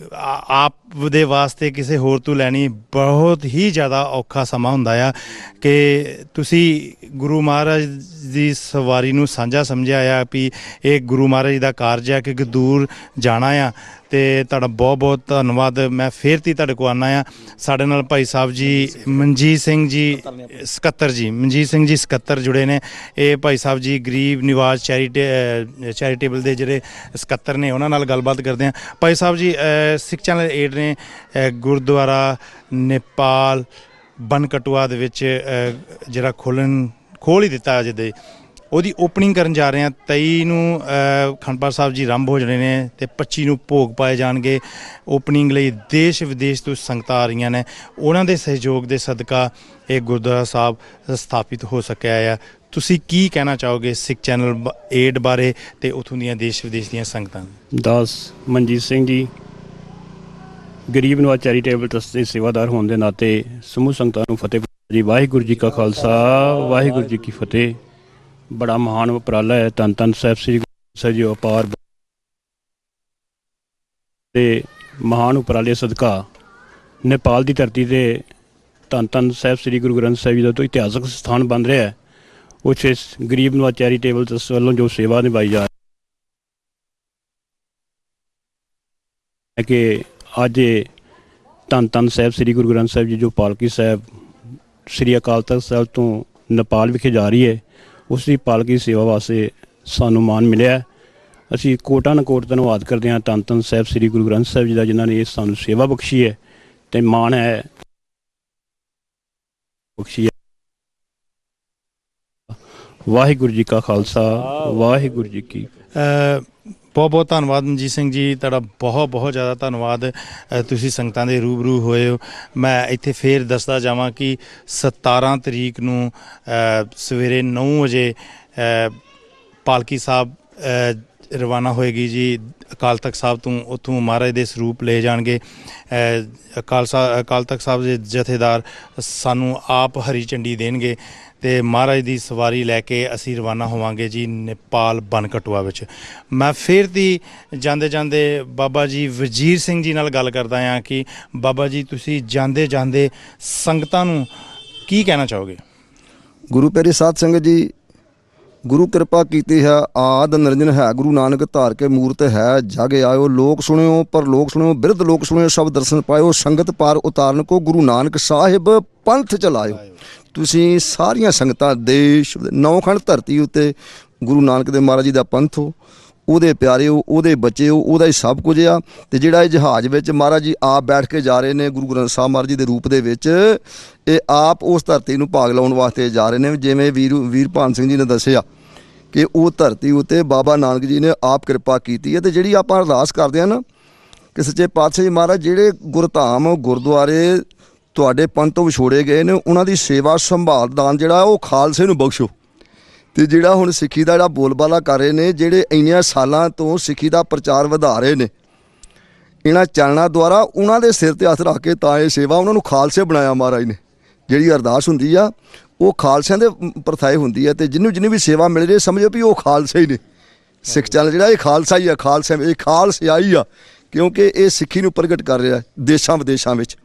ਆਪ ਦੇ ਵਾਸਤੇ ਕਿਸੇ ਹੋਰ ਤੋਂ ਲੈਣੀ ਬਹੁਤ ਹੀ ਜ਼ਿਆਦਾ ਔਖਾ ਸਮਾਂ ਹੁੰਦਾ ਆ। ਕਿ ਤੁਸੀਂ ਗੁਰੂ ਮਹਾਰਾਜ ਦੀ ਸਵਾਰੀ ਨੂੰ ਸਾਂਝਾ ਸਮਝਿਆ ਆ ਵੀ ਇਹ ਗੁਰੂ ਮਹਾਰਾਜ ਜੀ ਦਾ ਕਾਰਜ ਆ ਕਿ ਦੂਰ ਜਾਣਾ ਆ, ਅਤੇ ਤੁਹਾਡਾ ਬਹੁਤ ਬਹੁਤ ਧੰਨਵਾਦ। ਮੈਂ ਫਿਰ ਤੀ ਤੁਹਾਡੇ ਕੋਲ ਆਉਣਾ ਆ। ਸਾਡੇ ਨਾਲ ਭਾਈ ਸਾਹਿਬ ਜੀ ਮਨਜੀਤ ਸਿੰਘ ਜੀ ਸਕੱਤਰ ਜੁੜੇ ਨੇ। ਇਹ ਭਾਈ ਸਾਹਿਬ ਜੀ ਗਰੀਬ ਨਿਵਾਜ਼ ਚੈਰੀਟੇਬਲ ਦੇ ਜਿਹੜੇ ਸਕੱਤਰ ਨੇ, ਉਹਨਾਂ ਨਾਲ ਗੱਲਬਾਤ ਕਰਦੇ ਹਾਂ। ਭਾਈ ਸਾਹਿਬ ਜੀ, ਸਿੱਖ ਚੈਨਲ 8 ਨੇ ਗੁਰਦੁਆਰਾ ਨੇਪਾਲ ਬਨਕਟੂਆ ਦੇ ਵਿੱਚ ਜਿਹੜਾ ਖੋਲ੍ਹ ਹੀ ਦਿੱਤਾ ਜਿੱਦੇ, ਉਹਦੀ ਓਪਨਿੰਗ ਕਰਨ ਜਾ ਰਹੇ ਹਾਂ। 23 ਨੂੰ ਅਖੰਡ ਪਾਠ ਸਾਹਿਬ ਜੀ ਆਰੰਭ ਹੋ ਜਾਣੇ ਨੇ ਅਤੇ 25 ਨੂੰ ਭੋਗ ਪਾਏ ਜਾਣਗੇ। ਓਪਨਿੰਗ ਲਈ ਦੇਸ਼ ਵਿਦੇਸ਼ ਤੋਂ ਸੰਗਤਾਂ ਆ ਰਹੀਆਂ ਨੇ। ਉਹਨਾਂ ਦੇ ਸਹਿਯੋਗ ਦੇ ਸਦਕਾ ਇਹ ਗੁਰਦੁਆਰਾ ਸਾਹਿਬ ਸਥਾਪਿਤ ਹੋ ਸਕਿਆ ਆ। ਤੁਸੀਂ ਕੀ ਕਹਿਣਾ ਚਾਹੋਗੇ ਸਿੱਖ ਚੈਨਲ 8 ਬਾਰੇ ਅਤੇ ਉੱਥੋਂ ਦੀਆਂ ਦੇਸ਼ ਵਿਦੇਸ਼ ਦੀਆਂ ਸੰਗਤਾਂ? ਦਾਸ ਮਨਜੀਤ ਸਿੰਘ ਜੀ, ਗਰੀਬ ਨਵਾਜ਼ ਚੈਰੀਟੇਬਲ ਟਰੱਸਟ ਦੇ ਸੇਵਾਦਾਰ ਹੋਣ ਦੇ ਨਾਤੇ ਸਮੂਹ ਸੰਗਤਾਂ ਨੂੰ ਫਤਿਹ ਜੀ। ਵਾਹਿਗੁਰੂ ਜੀ ਕਾ ਖਾਲਸਾ, ਵਾਹਿਗੁਰੂ ਜੀ ਕੀ ਫਤਿਹ। ਬੜਾ ਮਹਾਨ ਉਪਰਾਲਾ ਹੈ। ਧੰਨ ਸਾਹਿਬ ਸ੍ਰੀ ਗੁਰੂ ਸਾਹਿਬ ਜੀ ਅਪਾਰ ਦੇ ਮਹਾਨ ਉਪਰਾਲੇ ਸਦਕਾ ਨੇਪਾਲ ਦੀ ਧਰਤੀ 'ਤੇ ਧੰਨ ਧੰਨ ਸਾਹਿਬ ਸ੍ਰੀ ਗੁਰੂ ਗ੍ਰੰਥ ਸਾਹਿਬ ਜੀ ਦਾ ਤੋਂ ਇਤਿਹਾਸਕ ਸਥਾਨ ਬਣ ਰਿਹਾ ਹੈ, ਉੱਥੇ ਗਰੀਬ ਨਵਾਜ਼ ਚੈਰੀਟੇਬਲ ਟਰੱਸਟ ਵੱਲੋਂ ਜੋ ਸੇਵਾ ਨਿਭਾਈ ਜਾ ਰਹੀ ਹੈ ਕਿ ਅੱਜ ਇਹ ਧੰਨ ਧੰਨ ਸਾਹਿਬ ਸ੍ਰੀ ਗੁਰੂ ਗ੍ਰੰਥ ਸਾਹਿਬ ਜੀ ਜੋ ਪਾਲਕੀ ਸਾਹਿਬ ਸ੍ਰੀ ਅਕਾਲ ਤਖਤ ਸਾਹਿਬ ਤੋਂ ਨੇਪਾਲ ਵਿਖੇ ਜਾ ਰਹੀ ਹੈ, ਉਸ ਦੀ ਪਾਲਕੀ ਸੇਵਾ ਵਾਸਤੇ ਸਾਨੂੰ ਮਾਣ ਮਿਲਿਆ। ਅਸੀਂ ਕੋਟਾਂ ਕੋਟ ਧੰਨਵਾਦ ਕਰਦੇ ਹਾਂ ਧੰਨ ਧੰਨ ਸਾਹਿਬ ਸ੍ਰੀ ਗੁਰੂ ਗ੍ਰੰਥ ਸਾਹਿਬ ਜੀ ਦਾ, ਜਿਨ੍ਹਾਂ ਨੇ ਇਹ ਸਾਨੂੰ ਸੇਵਾ ਬਖਸ਼ੀ ਹੈ ਤੇ ਮਾਣ ਹੈ ਬਖਸ਼ੀ ਹੈ। ਵਾਹਿਗੁਰੂ ਜੀ ਕਾ ਖਾਲਸਾ, ਵਾਹਿਗੁਰੂ ਜੀ ਕੀ ਬਹੁਤ ਬਹੁਤ ਧੰਨਵਾਦ ਮਨਜੀਤ ਸਿੰਘ ਜੀ, ਤੁਹਾਡਾ ਬਹੁਤ ਬਹੁਤ ਜ਼ਿਆਦਾ ਧੰਨਵਾਦ। ਤੁਸੀਂ ਸੰਗਤਾਂ ਦੇ ਰੂਬਰੂ ਹੋਏ ਹੋ। ਮੈਂ ਇੱਥੇ ਫੇਰ ਦੱਸਦਾ ਜਾਵਾਂ ਕਿ 17 ਤਰੀਕ ਨੂੰ ਸਵੇਰੇ 9 ਵਜੇ ਪਾਲਕੀ ਸਾਹਿਬ ਰਵਾਨਾ ਹੋਏਗੀ ਜੀ ਅਕਾਲ ਤਖਤ ਸਾਹਿਬ ਤੋਂ। ਉੱਥੋਂ ਮਹਾਰਾਜ ਦੇ ਸਰੂਪ ਲੈ ਜਾਣਗੇ ਅਕਾਲ ਤਖਤ ਸਾਹਿਬ ਦੇ ਜਥੇਦਾਰ, ਸਾਨੂੰ ਆਪ ਹਰੀ ਝੰਡੀ ਦੇਣਗੇ ਤੇ ਮਹਾਰਾਜ ਦੀ ਸਵਾਰੀ ਲੈ ਕੇ ਅਸੀਂ ਰਵਾਨਾ ਹੋਵਾਂਗੇ ਜੀ ਨੇਪਾਲ ਬਨਕਟੂਆ ਵਿੱਚ। ਮੈਂ ਫਿਰ ਦੀ ਜਾਂਦੇ ਜਾਂਦੇ ਬਾਬਾ ਜੀ ਵਜੀਰ ਸਿੰਘ ਜੀ ਨਾਲ ਗੱਲ ਕਰਦਾ ਹਾਂ ਕਿ ਬਾਬਾ ਜੀ ਤੁਸੀਂ ਜਾਂਦੇ ਜਾਂਦੇ ਸੰਗਤਾਂ ਨੂੰ ਕੀ ਕਹਿਣਾ ਚਾਹੋਗੇ? ਗੁਰੂ ਪਿਆਰੀ ਸਾਧ ਸੰਗਤ ਜੀ, ਗੁਰੂ ਕਿਰਪਾ ਕੀਤੀ ਹੈ, ਆਦ ਨਿਰੰਜਨ ਹੈ, ਗੁਰੂ ਨਾਨਕ ਧਾਰ ਕੇ ਮੂਰਤ ਹੈ, ਜਗ ਆਇਓ ਲੋਕ ਸੁਣਿਓ ਪਰ ਲੋਕ ਸੁਣਿਓ, ਬਿਰਧ ਲੋਕ ਸੁਣਿਓ ਸਭ ਦਰਸ਼ਨ ਪਾਇਓ, ਸੰਗਤ ਪਾਰ ਉਤਾਰਨ ਕੋ ਗੁਰੂ ਨਾਨਕ ਸਾਹਿਬ ਪੰਥ ਚਲਾਇਓ। ਤੁਸੀਂ ਸਾਰੀਆਂ ਸੰਗਤਾਂ ਦੇਸ਼ ਨੌਖੰਡ ਧਰਤੀ ਉੱਤੇ ਗੁਰੂ ਨਾਨਕ ਦੇਵ ਮਹਾਰਾਜ ਜੀ ਦਾ ਪੰਥ ਹੋ, ਉਹਦੇ ਪਿਆਰੇ ਹੋ, ਉਹਦੇ ਬੱਚੇ ਹੋ, ਉਹਦਾ ਹੀ ਸਭ ਕੁਝ ਆ। ਤੇ ਜਿਹੜਾ ਇਹ ਜਹਾਜ਼ ਵਿੱਚ ਮਹਾਰਾਜ ਜੀ ਆਪ ਬੈਠ ਕੇ ਜਾ ਰਹੇ ਨੇ ਗੁਰੂ ਗ੍ਰੰਥ ਸਾਹਿਬ ਮਹਾਰਾਜ ਜੀ ਦੇ ਰੂਪ ਦੇ ਵਿੱਚ, ਇਹ ਆਪ ਉਸ ਧਰਤੀ ਨੂੰ ਭਾਗ ਲਾਉਣ ਵਾਸਤੇ ਜਾ ਰਹੇ ਨੇ। ਜਿਵੇਂ ਵੀਰ ਭਾਨ ਸਿੰਘ ਜੀ ਨੇ ਦੱਸਿਆ ਕਿ ਉਹ ਧਰਤੀ ਉੱਤੇ ਬਾਬਾ ਨਾਨਕ ਜੀ ਨੇ ਆਪ ਕਿਰਪਾ ਕੀਤੀ ਹੈ। ਤੇ ਜਿਹੜੀ ਆਪਾਂ ਅਰਦਾਸ ਕਰਦੇ ਹਾਂ ਨਾ ਕਿ ਸੱਚੇ ਪਾਤਸ਼ਾਹ ਜੀ ਮਹਾਰਾਜ ਜਿਹੜੇ ਗੁਰਧਾਮ ਗੁਰਦੁਆਰੇ ਤੁਹਾਡੇ ਪੰਥ ਤੋਂ ਵਿਛੋੜੇ ਗਏ ਨੇ, ਉਹਨਾਂ ਦੀ ਸੇਵਾ ਸੰਭਾਲ ਦਾਨ ਜਿਹੜਾ ਉਹ ਖਾਲਸੇ ਨੂੰ ਬਖਸ਼ੋ। ਤੇ ਜਿਹੜਾ ਹੁਣ ਸਿੱਖੀ ਦਾ ਜਿਹੜਾ ਬੋਲਬਾਲਾ ਕਰ ਰਹੇ ਨੇ, ਜਿਹੜੇ ਇੰਨਿਆਂ ਸਾਲਾਂ ਤੋਂ ਸਿੱਖੀ ਦਾ ਪ੍ਰਚਾਰ ਵਧਾ ਰਹੇ ਨੇ, ਇਹਨਾਂ ਚੈਨਲਾਂ ਦੁਆਰਾ ਉਹਨਾਂ ਦੇ ਸਿਰ ਤੇ ਹੱਥ ਰੱਖ ਕੇ ਤਾਂ ਇਹ ਸੇਵਾ ਉਹਨਾਂ ਨੂੰ ਖਾਲਸੇ ਬਣਾਇਆ ਮਹਾਰਾਜ ਨੇ। ਜਿਹੜੀ ਅਰਦਾਸ ਹੁੰਦੀ ਆ ਉਹ ਖਾਲਸਿਆਂ ਦੇ ਪ੍ਰਥਾਏ ਹੁੰਦੀ ਹੈ। ਤੇ ਜਿਹਨੂੰ ਵੀ ਸੇਵਾ ਮਿਲ ਰਹੀ ਸਮਝੋ ਵੀ ਉਹ ਖਾਲਸੇ ਹੀ ਨੇ। ਸਿੱਖ ਚੈਨਲ ਜਿਹੜਾ ਇਹ ਖਾਲਸਾ ਹੀ ਆ, ਖਾਲਸੇ ਇਹ ਖਾਲਸਿਆਈ ਆ, ਕਿਉਂਕਿ ਇਹ ਸਿੱਖੀ ਨੂੰ ਪ੍ਰਗਟ ਕਰ ਰਿਹਾ ਦੇਸ਼ਾਂ ਵਿਦੇਸ਼ਾਂ ਵਿੱਚ।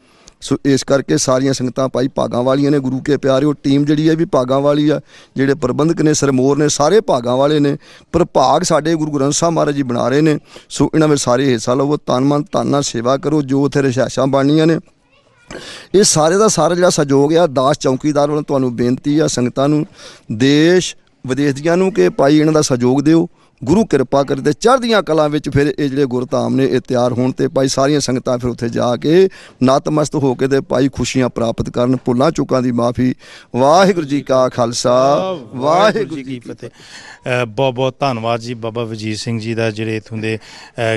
ਸੋ ਇਸ ਕਰਕੇ ਸਾਰੀਆਂ ਸੰਗਤਾਂ ਭਾਈ ਭਾਗਾਂ ਵਾਲੀਆਂ ਨੇ, ਗੁਰੂ ਕੇ ਪਿਆਰਿਓ। ਟੀਮ ਜਿਹੜੀ ਹੈ ਵੀ ਭਾਗਾਂ ਵਾਲੀ ਆ, ਜਿਹੜੇ ਪ੍ਰਬੰਧਕ ਨੇ ਸਰਮੋਰ ਨੇ ਸਾਰੇ ਭਾਗਾਂ ਵਾਲੇ ਨੇ, ਪਰ ਭਾਗ ਸਾਡੇ ਗੁਰੂ ਗ੍ਰੰਥ ਸਾਹਿਬ ਮਹਾਰਾਜ ਜੀ ਬਣਾ ਰਹੇ ਨੇ। ਸੋ ਇਹਨਾਂ ਵਿੱਚ ਸਾਰੇ ਹਿੱਸਾ ਲਵੋ, ਤਨ ਮਨ ਧਨ ਨਾਲ ਸੇਵਾ ਕਰੋ। ਜੋ ਉੱਥੇ ਰਿਹਾਇਸ਼ਾਂ ਬਣਨੀਆਂ ਨੇ, ਇਹ ਸਾਰੇ ਦਾ ਸਾਰਾ ਜਿਹੜਾ ਸਹਿਯੋਗ ਆ ਦਾਸ ਚੌਕੀਦਾਰ ਵੱਲੋਂ ਤੁਹਾਨੂੰ ਬੇਨਤੀ ਆ ਸੰਗਤਾਂ ਨੂੰ, ਦੇਸ਼ ਵਿਦੇਸ਼ ਦੀਆਂ ਨੂੰ, ਕਿ ਭਾਈ ਇਹਨਾਂ ਦਾ ਸਹਿਯੋਗ ਦਿਓ। ਗੁਰੂ ਕਿਰਪਾ ਕਰੇ ਤੇ ਚੜ੍ਹਦੀਆਂ ਕਲਾਂ ਵਿੱਚ ਫਿਰ ਇਹ ਜਿਹੜੇ ਗੁਰਧਾਮ ਨੇ ਇਹ ਤਿਆਰ ਹੋਣ ਤੇ ਭਾਈ ਸਾਰੀਆਂ ਸੰਗਤਾਂ ਫਿਰ ਉੱਥੇ ਜਾ ਕੇ ਨਤਮਸਤ ਹੋ ਕੇ ਤੇ ਭਾਈ ਖੁਸ਼ੀਆਂ ਪ੍ਰਾਪਤ ਕਰਨ। ਭੁੱਲਾਂ ਚੁੱਕਾਂ ਦੀ ਮਾਫੀ। ਵਾਹਿਗੁਰੂ ਜੀ ਕਾ ਖਾਲਸਾ, ਵਾਹਿਗੁਰੂ ਜੀ ਕੀ ਫਤਿਹ। ਬਹੁਤ ਬਹੁਤ ਧੰਨਵਾਦ ਜੀ ਬਾਬਾ ਵਜੀਰ ਸਿੰਘ ਜੀ ਦਾ, ਜਿਹੜੇ ਇੱਥੋਂ ਦੇ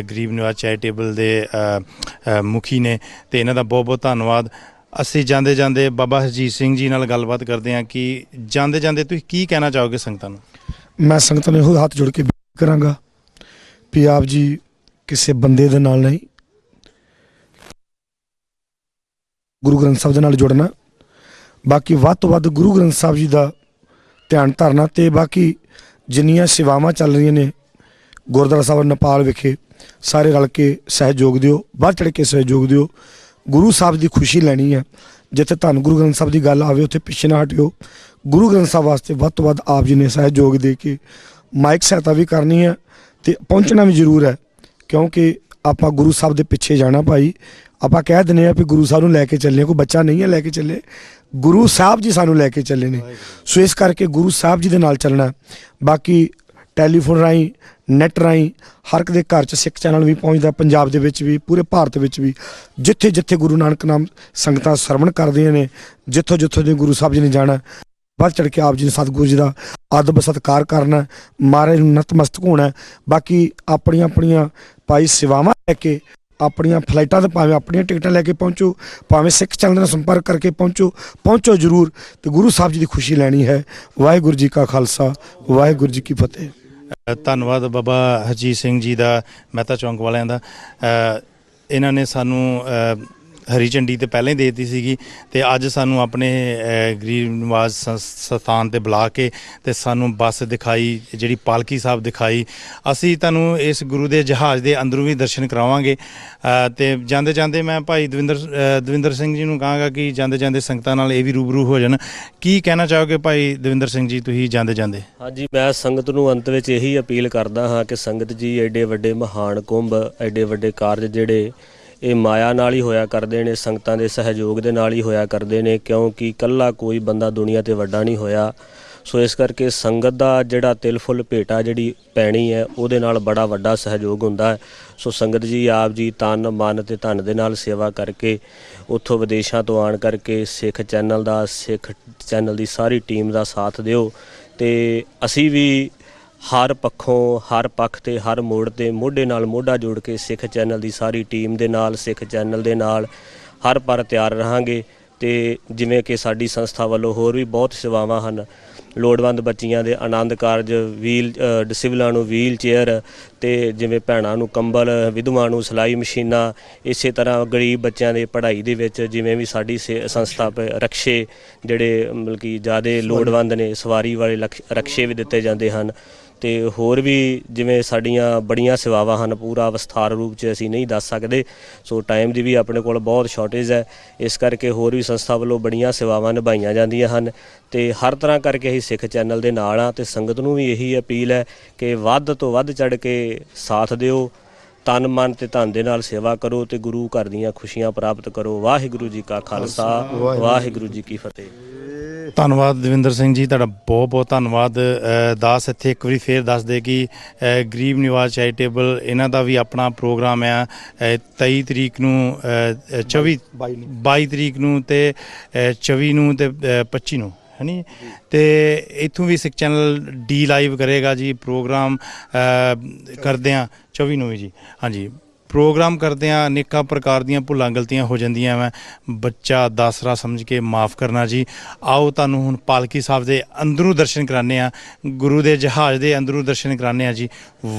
ਗਰੀਬ ਨਿਵਾਜ ਚੈਰੀਟੇਬਲ ਦੇ ਮੁਖੀ ਨੇ, ਤੇ ਇਹਨਾਂ ਦਾ ਬਹੁਤ ਬਹੁਤ ਧੰਨਵਾਦ। ਅਸੀਂ ਜਾਂਦੇ ਜਾਂਦੇ ਬਾਬਾ ਹਰਜੀਤ ਸਿੰਘ ਜੀ ਨਾਲ ਗੱਲਬਾਤ ਕਰਦੇ ਹਾਂ ਕਿ ਜਾਂਦੇ ਜਾਂਦੇ ਤੁਸੀਂ ਕੀ ਕਹਿਣਾ ਚਾਹੋਗੇ ਸੰਗਤਾਂ ਨੂੰ? ਮੈਂ ਸੰਗਤਾਂ ਨੂੰ ਇਹੋ ਹੱਥ ਜੋੜ ਕੇ ਕਰਾਂਗਾ ਵੀ ਆਪ ਜੀ ਕਿਸੇ ਬੰਦੇ ਦੇ ਨਾਲ ਨਹੀਂ, ਗੁਰੂ ਗ੍ਰੰਥ ਸਾਹਿਬ ਦੇ ਨਾਲ ਜੁੜਨਾ। ਬਾਕੀ ਵੱਧ ਤੋਂ ਵੱਧ ਗੁਰੂ ਗ੍ਰੰਥ ਸਾਹਿਬ ਜੀ ਦਾ ਧਿਆਨ ਧਰਨਾ ਤੇ ਬਾਕੀ ਜਿੰਨੀਆਂ ਸੇਵਾਵਾਂ ਚੱਲ ਰਹੀਆਂ ਨੇ ਗੁਰਦੁਆਰਾ ਸਾਹਿਬ ਨੇਪਾਲ ਵਿਖੇ, ਸਾਰੇ ਰਲ ਕੇ ਸਹਿਯੋਗ ਦਿਓ, ਵੱਧ ਚੜ੍ਹ ਕੇ ਸਹਿਯੋਗ ਦਿਓ। ਗੁਰੂ ਸਾਹਿਬ ਦੀ ਖੁਸ਼ੀ ਲੈਣੀ ਹੈ। ਜਿੱਥੇ ਧੰਨ ਗੁਰੂ ਗ੍ਰੰਥ ਸਾਹਿਬ ਦੀ ਗੱਲ ਆਵੇ ਉੱਥੇ ਪਿੱਛੇ ਨਾ ਹਟਿਓ। ਗੁਰੂ ਗ੍ਰੰਥ ਸਾਹਿਬ ਵਾਸਤੇ ਵੱਧ ਤੋਂ ਵੱਧ ਆਪ ਜੀ ਨੇ ਸਹਿਯੋਗ ਦੇ ਕੇ ਮਾਈਕ ਸਹਾਇਤਾ ਵੀ ਕਰਨੀ ਹੈ ਤੇ ਪਹੁੰਚਣਾ ਵੀ ਜ਼ਰੂਰ ਹੈ, ਕਿਉਂਕਿ ਆਪਾਂ ਗੁਰੂ ਸਾਹਿਬ ਦੇ ਪਿੱਛੇ ਜਾਣਾ। ਭਾਈ ਆਪਾਂ ਕਹਿ ਦਿੰਦੇ ਹਾਂ ਵੀ ਗੁਰੂ ਸਾਹਿਬ ਨੂੰ ਲੈ ਕੇ ਚੱਲੇ, ਕੋਈ ਬੱਚਾ ਨਹੀਂ ਹੈ ਲੈ ਕੇ ਚੱਲੇ, ਗੁਰੂ ਸਾਹਿਬ ਜੀ ਸਾਨੂੰ ਲੈ ਕੇ ਚੱਲੇ ਨੇ। ਸੋ ਇਸ ਕਰਕੇ ਗੁਰੂ ਸਾਹਿਬ ਜੀ ਦੇ ਨਾਲ ਚੱਲਣਾ। ਬਾਕੀ ਟੈਲੀਫੋਨ ਰਾਹੀਂ, ਨੈੱਟ ਰਾਹੀਂ ਹਰ ਇੱਕ ਦੇ ਘਰ 'ਚ ਸਿੱਖ ਚੈਨਲ ਵੀ ਪਹੁੰਚਦਾ, ਪੰਜਾਬ ਦੇ ਵਿੱਚ ਵੀ, ਪੂਰੇ ਭਾਰਤ ਵਿੱਚ ਵੀ। ਜਿੱਥੇ ਜਿੱਥੇ ਗੁਰੂ ਨਾਨਕ ਨਾਮ ਸੰਗਤਾਂ ਸਰਵਣ ਕਰਦੀਆਂ ਨੇ, ਜਿੱਥੋਂ ਜਿੱਥੋਂ ਦੇ ਗੁਰੂ ਸਾਹਿਬ ਜੀ ਨੇ ਜਾਣਾ, ਵੱਧ ਚੜ੍ਹ ਕੇ ਆਪ ਜੀ ਨੇ ਸਤਿਗੁਰੂ ਜੀ ਦਾ ਅਦਬ ਸਤਿਕਾਰ ਕਰਨਾ, ਮਹਾਰਾਜ ਨੂੰ ਨਤਮਸਤਕ ਹੋਣਾ। ਬਾਕੀ ਆਪਣੀਆਂ ਆਪਣੀਆਂ ਭਾਈ ਸੇਵਾਵਾਂ ਲੈ ਕੇ ਆਪਣੀਆਂ ਫਲਾਈਟਾਂ 'ਤੇ ਭਾਵੇਂ ਆਪਣੀਆਂ ਟਿਕਟਾਂ ਲੈ ਕੇ ਪਹੁੰਚੋ, ਭਾਵੇਂ ਸਿੱਖ ਚੈਨਲ ਨਾਲ ਸੰਪਰਕ ਕਰਕੇ ਪਹੁੰਚੋ ਜ਼ਰੂਰ, ਤੇ ਗੁਰੂ ਸਾਹਿਬ ਜੀ ਦੀ ਖੁਸ਼ੀ ਲੈਣੀ ਹੈ। ਵਾਹਿਗੁਰੂ ਜੀ ਕਾ ਖਾਲਸਾ, ਵਾਹਿਗੁਰੂ ਜੀ ਕੀ ਫਤਿਹ। ਧੰਨਵਾਦ ਬਾਬਾ ਹਰਜੀਤ ਸਿੰਘ ਜੀ ਦਾ, ਮਹਿਤਾ ਚੌਂਕ ਵਾਲਿਆਂ ਦਾ। ਇਹਨਾਂ ਨੇ ਸਾਨੂੰ ਹਰੀ ਝੰਡੀ ਤੇ ਪਹਿਲਾਂ ਹੀ ਦੇ ਦਿੱਤੀ ਸੀਗੀ ਤੇ ਅੱਜ ਸਾਨੂੰ ਆਪਣੇ ਗਰੀਬ ਨਿਵਾਜ ਸਥਾਨ ਤੇ ਬੁਲਾ ਕੇ ਤੇ ਸਾਨੂੰ ਬੱਸ ਦਿਖਾਈ, ਜਿਹੜੀ ਪਾਲਕੀ ਸਾਹਿਬ ਦਿਖਾਈ। ਅਸੀਂ ਤੁਹਾਨੂੰ ਇਸ ਗੁਰੂ ਦੇ ਜਹਾਜ਼ ਦੇ ਅੰਦਰੋਂ ਵੀ ਦਰਸ਼ਨ ਕਰਾਵਾਂਗੇ ਤੇ ਜਾਂਦੇ ਜਾਂਦੇ ਮੈਂ ਭਾਈ ਦਵਿੰਦਰ ਸਿੰਘ ਜੀ ਨੂੰ ਕਹਾਂਗਾ ਕਿ ਜਾਂਦੇ ਜਾਂਦੇ ਸੰਗਤਾਂ ਨਾਲ ਇਹ ਵੀ ਰੂਬਰੂ ਹੋ ਜਾਣ। ਕੀ ਕਹਿਣਾ ਚਾਹੋਗੇ ਭਾਈ ਦਵਿੰਦਰ ਸਿੰਘ ਜੀ ਤੁਸੀਂ ਜਾਂਦੇ ਜਾਂਦੇ? ਹਾਂਜੀ, ਮੈਂ ਸੰਗਤ ਨੂੰ ਅੰਤ ਵਿੱਚ ਇਹੀ ਅਪੀਲ ਕਰਦਾ ਹਾਂ ਕਿ ਸੰਗਤ ਜੀ ਐਡੇ ਵੱਡੇ ਮਹਾਨ ਕੁੰਭ, ਐਡੇ ਵੱਡੇ ਕਾਰਜ ਜਿਹੜੇ ਇਹ ਮਾਇਆ ਨਾਲ ਹੀ ਹੋਇਆ ਕਰਦੇ ਨੇ, ਸੰਗਤਾਂ ਦੇ ਸਹਿਯੋਗ ਦੇ ਨਾਲ ਹੀ ਹੋਇਆ ਕਰਦੇ ਨੇ, ਕਿਉਂਕਿ ਇਕੱਲਾ ਕੋਈ ਬੰਦਾ ਦੁਨੀਆ ਤੇ ਵੱਡਾ ਨਹੀਂ ਹੋਇਆ। ਸੋ ਇਸ ਕਰਕੇ ਸੰਗਤ ਦਾ ਜਿਹੜਾ ਤਿਲ ਫੁੱਲ ਭੇਟਾ ਜਿਹੜੀ ਪੈਣੀ ਹੈ ਉਹਦੇ ਨਾਲ ਬੜਾ ਵੱਡਾ ਸਹਿਯੋਗ ਹੁੰਦਾ ਹੈ। ਸੋ ਸੰਗਤ ਜੀ ਆਪ ਜੀ ਤਨ ਮਨ ਤੇ ਧਨ ਦੇ ਨਾਲ ਸੇਵਾ ਕਰਕੇ ਉੱਥੋਂ ਵਿਦੇਸ਼ਾਂ ਤੋਂ ਆਣ ਕਰਕੇ ਸਿੱਖ ਚੈਨਲ ਦੀ ਸਾਰੀ ਟੀਮ ਦਾ ਸਾਥ ਦਿਓ ਤੇ ਅਸੀਂ ਵੀ ਹਰ ਪੱਖੋਂ, ਹਰ ਪੱਖ ਤੇ, ਹਰ ਮੋੜ ਤੇ ਮੋਢੇ ਨਾਲ ਮੋਢਾ ਜੋੜ ਕੇ ਸਿੱਖ ਚੈਨਲ ਦੀ ਸਾਰੀ ਟੀਮ ਦੇ ਨਾਲ, ਸਿੱਖ ਚੈਨਲ ਦੇ ਨਾਲ ਹਰ ਪਰ ਤਿਆਰ ਰਹਾਂਗੇ। ਤੇ ਜਿਵੇਂ ਕਿ ਸਾਡੀ ਸੰਸਥਾ ਵੱਲੋਂ ਹੋਰ ਵੀ ਬਹੁਤ ਸੇਵਾਵਾਂ ਹਨ, ਲੋੜਵੰਦ ਬੱਚੀਆਂ ਦੇ ਆਨੰਦ ਕਾਰਜ, ਡਿਸੇਬਲਾਂ ਨੂੰ ਵੀਲ ਚੇਅਰ ਤੇ ਜਿਵੇਂ ਭੈਣਾਂ ਨੂੰ ਕੰਬਲ, ਵਿਧਵਾ ਨੂੰ ਸਿਲਾਈ ਮਸ਼ੀਨਾਂ, ਇਸੇ ਤਰ੍ਹਾਂ ਗਰੀਬ ਬੱਚਿਆਂ ਦੇ ਪੜ੍ਹਾਈ ਦੇ ਵਿੱਚ ਜਿਵੇਂ ਵੀ ਸਾਡੀ ਸੰਸਥਾ ਰਕਸ਼ੇ ਜਿਹੜੇ ਮਤਲਬ ਕਿ ਜ਼ਿਆਦਾ ਲੋੜਵੰਦ ਨੇ, ਸਵਾਰੀ ਵਾਲੇ ਰਕਸ਼ੇ ਵੀ ਦਿੱਤੇ ਜਾਂਦੇ ਹਨ ਤੇ ਹੋਰ ਵੀ ਜਿਵੇਂ ਸਾਡੀਆਂ ਬੜੀਆਂ ਸੇਵਾਵਾਂ ਹਨ, ਪੂਰਾ ਵਿਸਥਾਰ ਰੂਪ 'ਚ ਅਸੀਂ ਨਹੀਂ ਦੱਸ ਸਕਦੇ। ਸੋ ਟਾਈਮ ਦੀ ਵੀ ਆਪਣੇ ਕੋਲ ਬਹੁਤ ਸ਼ਾਰਟੇਜ ਹੈ, ਇਸ ਕਰਕੇ ਹੋਰ ਵੀ ਸੰਸਥਾ ਵੱਲੋਂ ਬੜੀਆਂ ਸੇਵਾਵਾਂ ਨਿਭਾਈਆਂ ਜਾਂਦੀਆਂ ਹਨ ਤੇ ਹਰ ਤਰ੍ਹਾਂ ਕਰਕੇ ਅਸੀਂ ਸਿੱਖ ਚੈਨਲ ਦੇ ਨਾਲ ਹਾਂ ਤੇ ਸੰਗਤ ਨੂੰ ਵੀ ਇਹੀ ਅਪੀਲ ਹੈ ਕਿ ਵੱਧ ਤੋਂ ਵੱਧ ਚੜ੍ਹ ਕੇ ਸਾਥ ਦਿਓ, ਤਨ ਮਨ ਤੇ ਧਨ ਦੇ ਨਾਲ ਸੇਵਾ ਕਰੋ ਤੇ ਗੁਰੂ ਘਰ ਦੀਆਂ ਖੁਸ਼ੀਆਂ ਪ੍ਰਾਪਤ ਕਰੋ। ਵਾਹਿਗੁਰੂ ਜੀ ਕਾ ਖਾਲਸਾ, ਵਾਹਿਗੁਰੂ ਜੀ ਕੀ ਫਤਿਹ। ਧੰਨਵਾਦ ਦਵਿੰਦਰ ਸਿੰਘ ਜੀ, ਤੁਹਾਡਾ ਬਹੁਤ ਬਹੁਤ ਧੰਨਵਾਦ। ਦਾਸ ਇੱਥੇ ਇੱਕ ਵਾਰੀ ਫੇਰ ਦੱਸ ਦੇ ਕਿ ਗਰੀਬ ਨਿਵਾਜ ਚੈਰੀਟੇਬਲ ਇਹਨਾਂ ਦਾ ਵੀ ਆਪਣਾ ਪ੍ਰੋਗਰਾਮ ਆ 23 ਤਰੀਕ ਨੂੰ, 22 ਤਰੀਕ ਨੂੰ ਤੇ 24 ਨੂੰ ਤੇ 25 ਨੂੰ ਹੈ ਨੀ। ਤੇ ਇੱਥੋਂ ਵੀ ਸਿੱਖ ਚੈਨਲ ਡੀ ਲਾਈਵ ਕਰੇਗਾ ਜੀ ਪ੍ਰੋਗਰਾਮ ਕਰਦੇ ਹਾਂ 24 ਨੂੰ ਵੀ ਜੀ। ਹਾਂਜੀ, ਪ੍ਰੋਗਰਾਮ ਕਰਦੇ ਹਾਂ, ਅਨੇਕਾਂ ਪ੍ਰਕਾਰ ਦੀਆਂ ਭੁੱਲਾਂ ਗਲਤੀਆਂ ਹੋ ਜਾਂਦੀਆਂ ਵਾ, ਬੱਚਾ ਦਾਸਰਾ ਸਮਝ ਕੇ ਮਾफ़ ਕਰਨਾ ਜੀ। ਆਓ ਤੁਹਾਨੂੰ ਹੁਣ ਪਾਲਕੀ ਸਾਹਿਬ ਦੇ ਅੰਦਰੋਂ ਦਰਸ਼ਨ ਕਰਾਉਂਦੇ ਹਾਂ, ਗੁਰੂ ਦੇ ਜਹਾਜ਼ ਦੇ ਅੰਦਰੋਂ ਦਰਸ਼ਨ ਕਰਾਉਂਦੇ ਹਾਂ ਜੀ।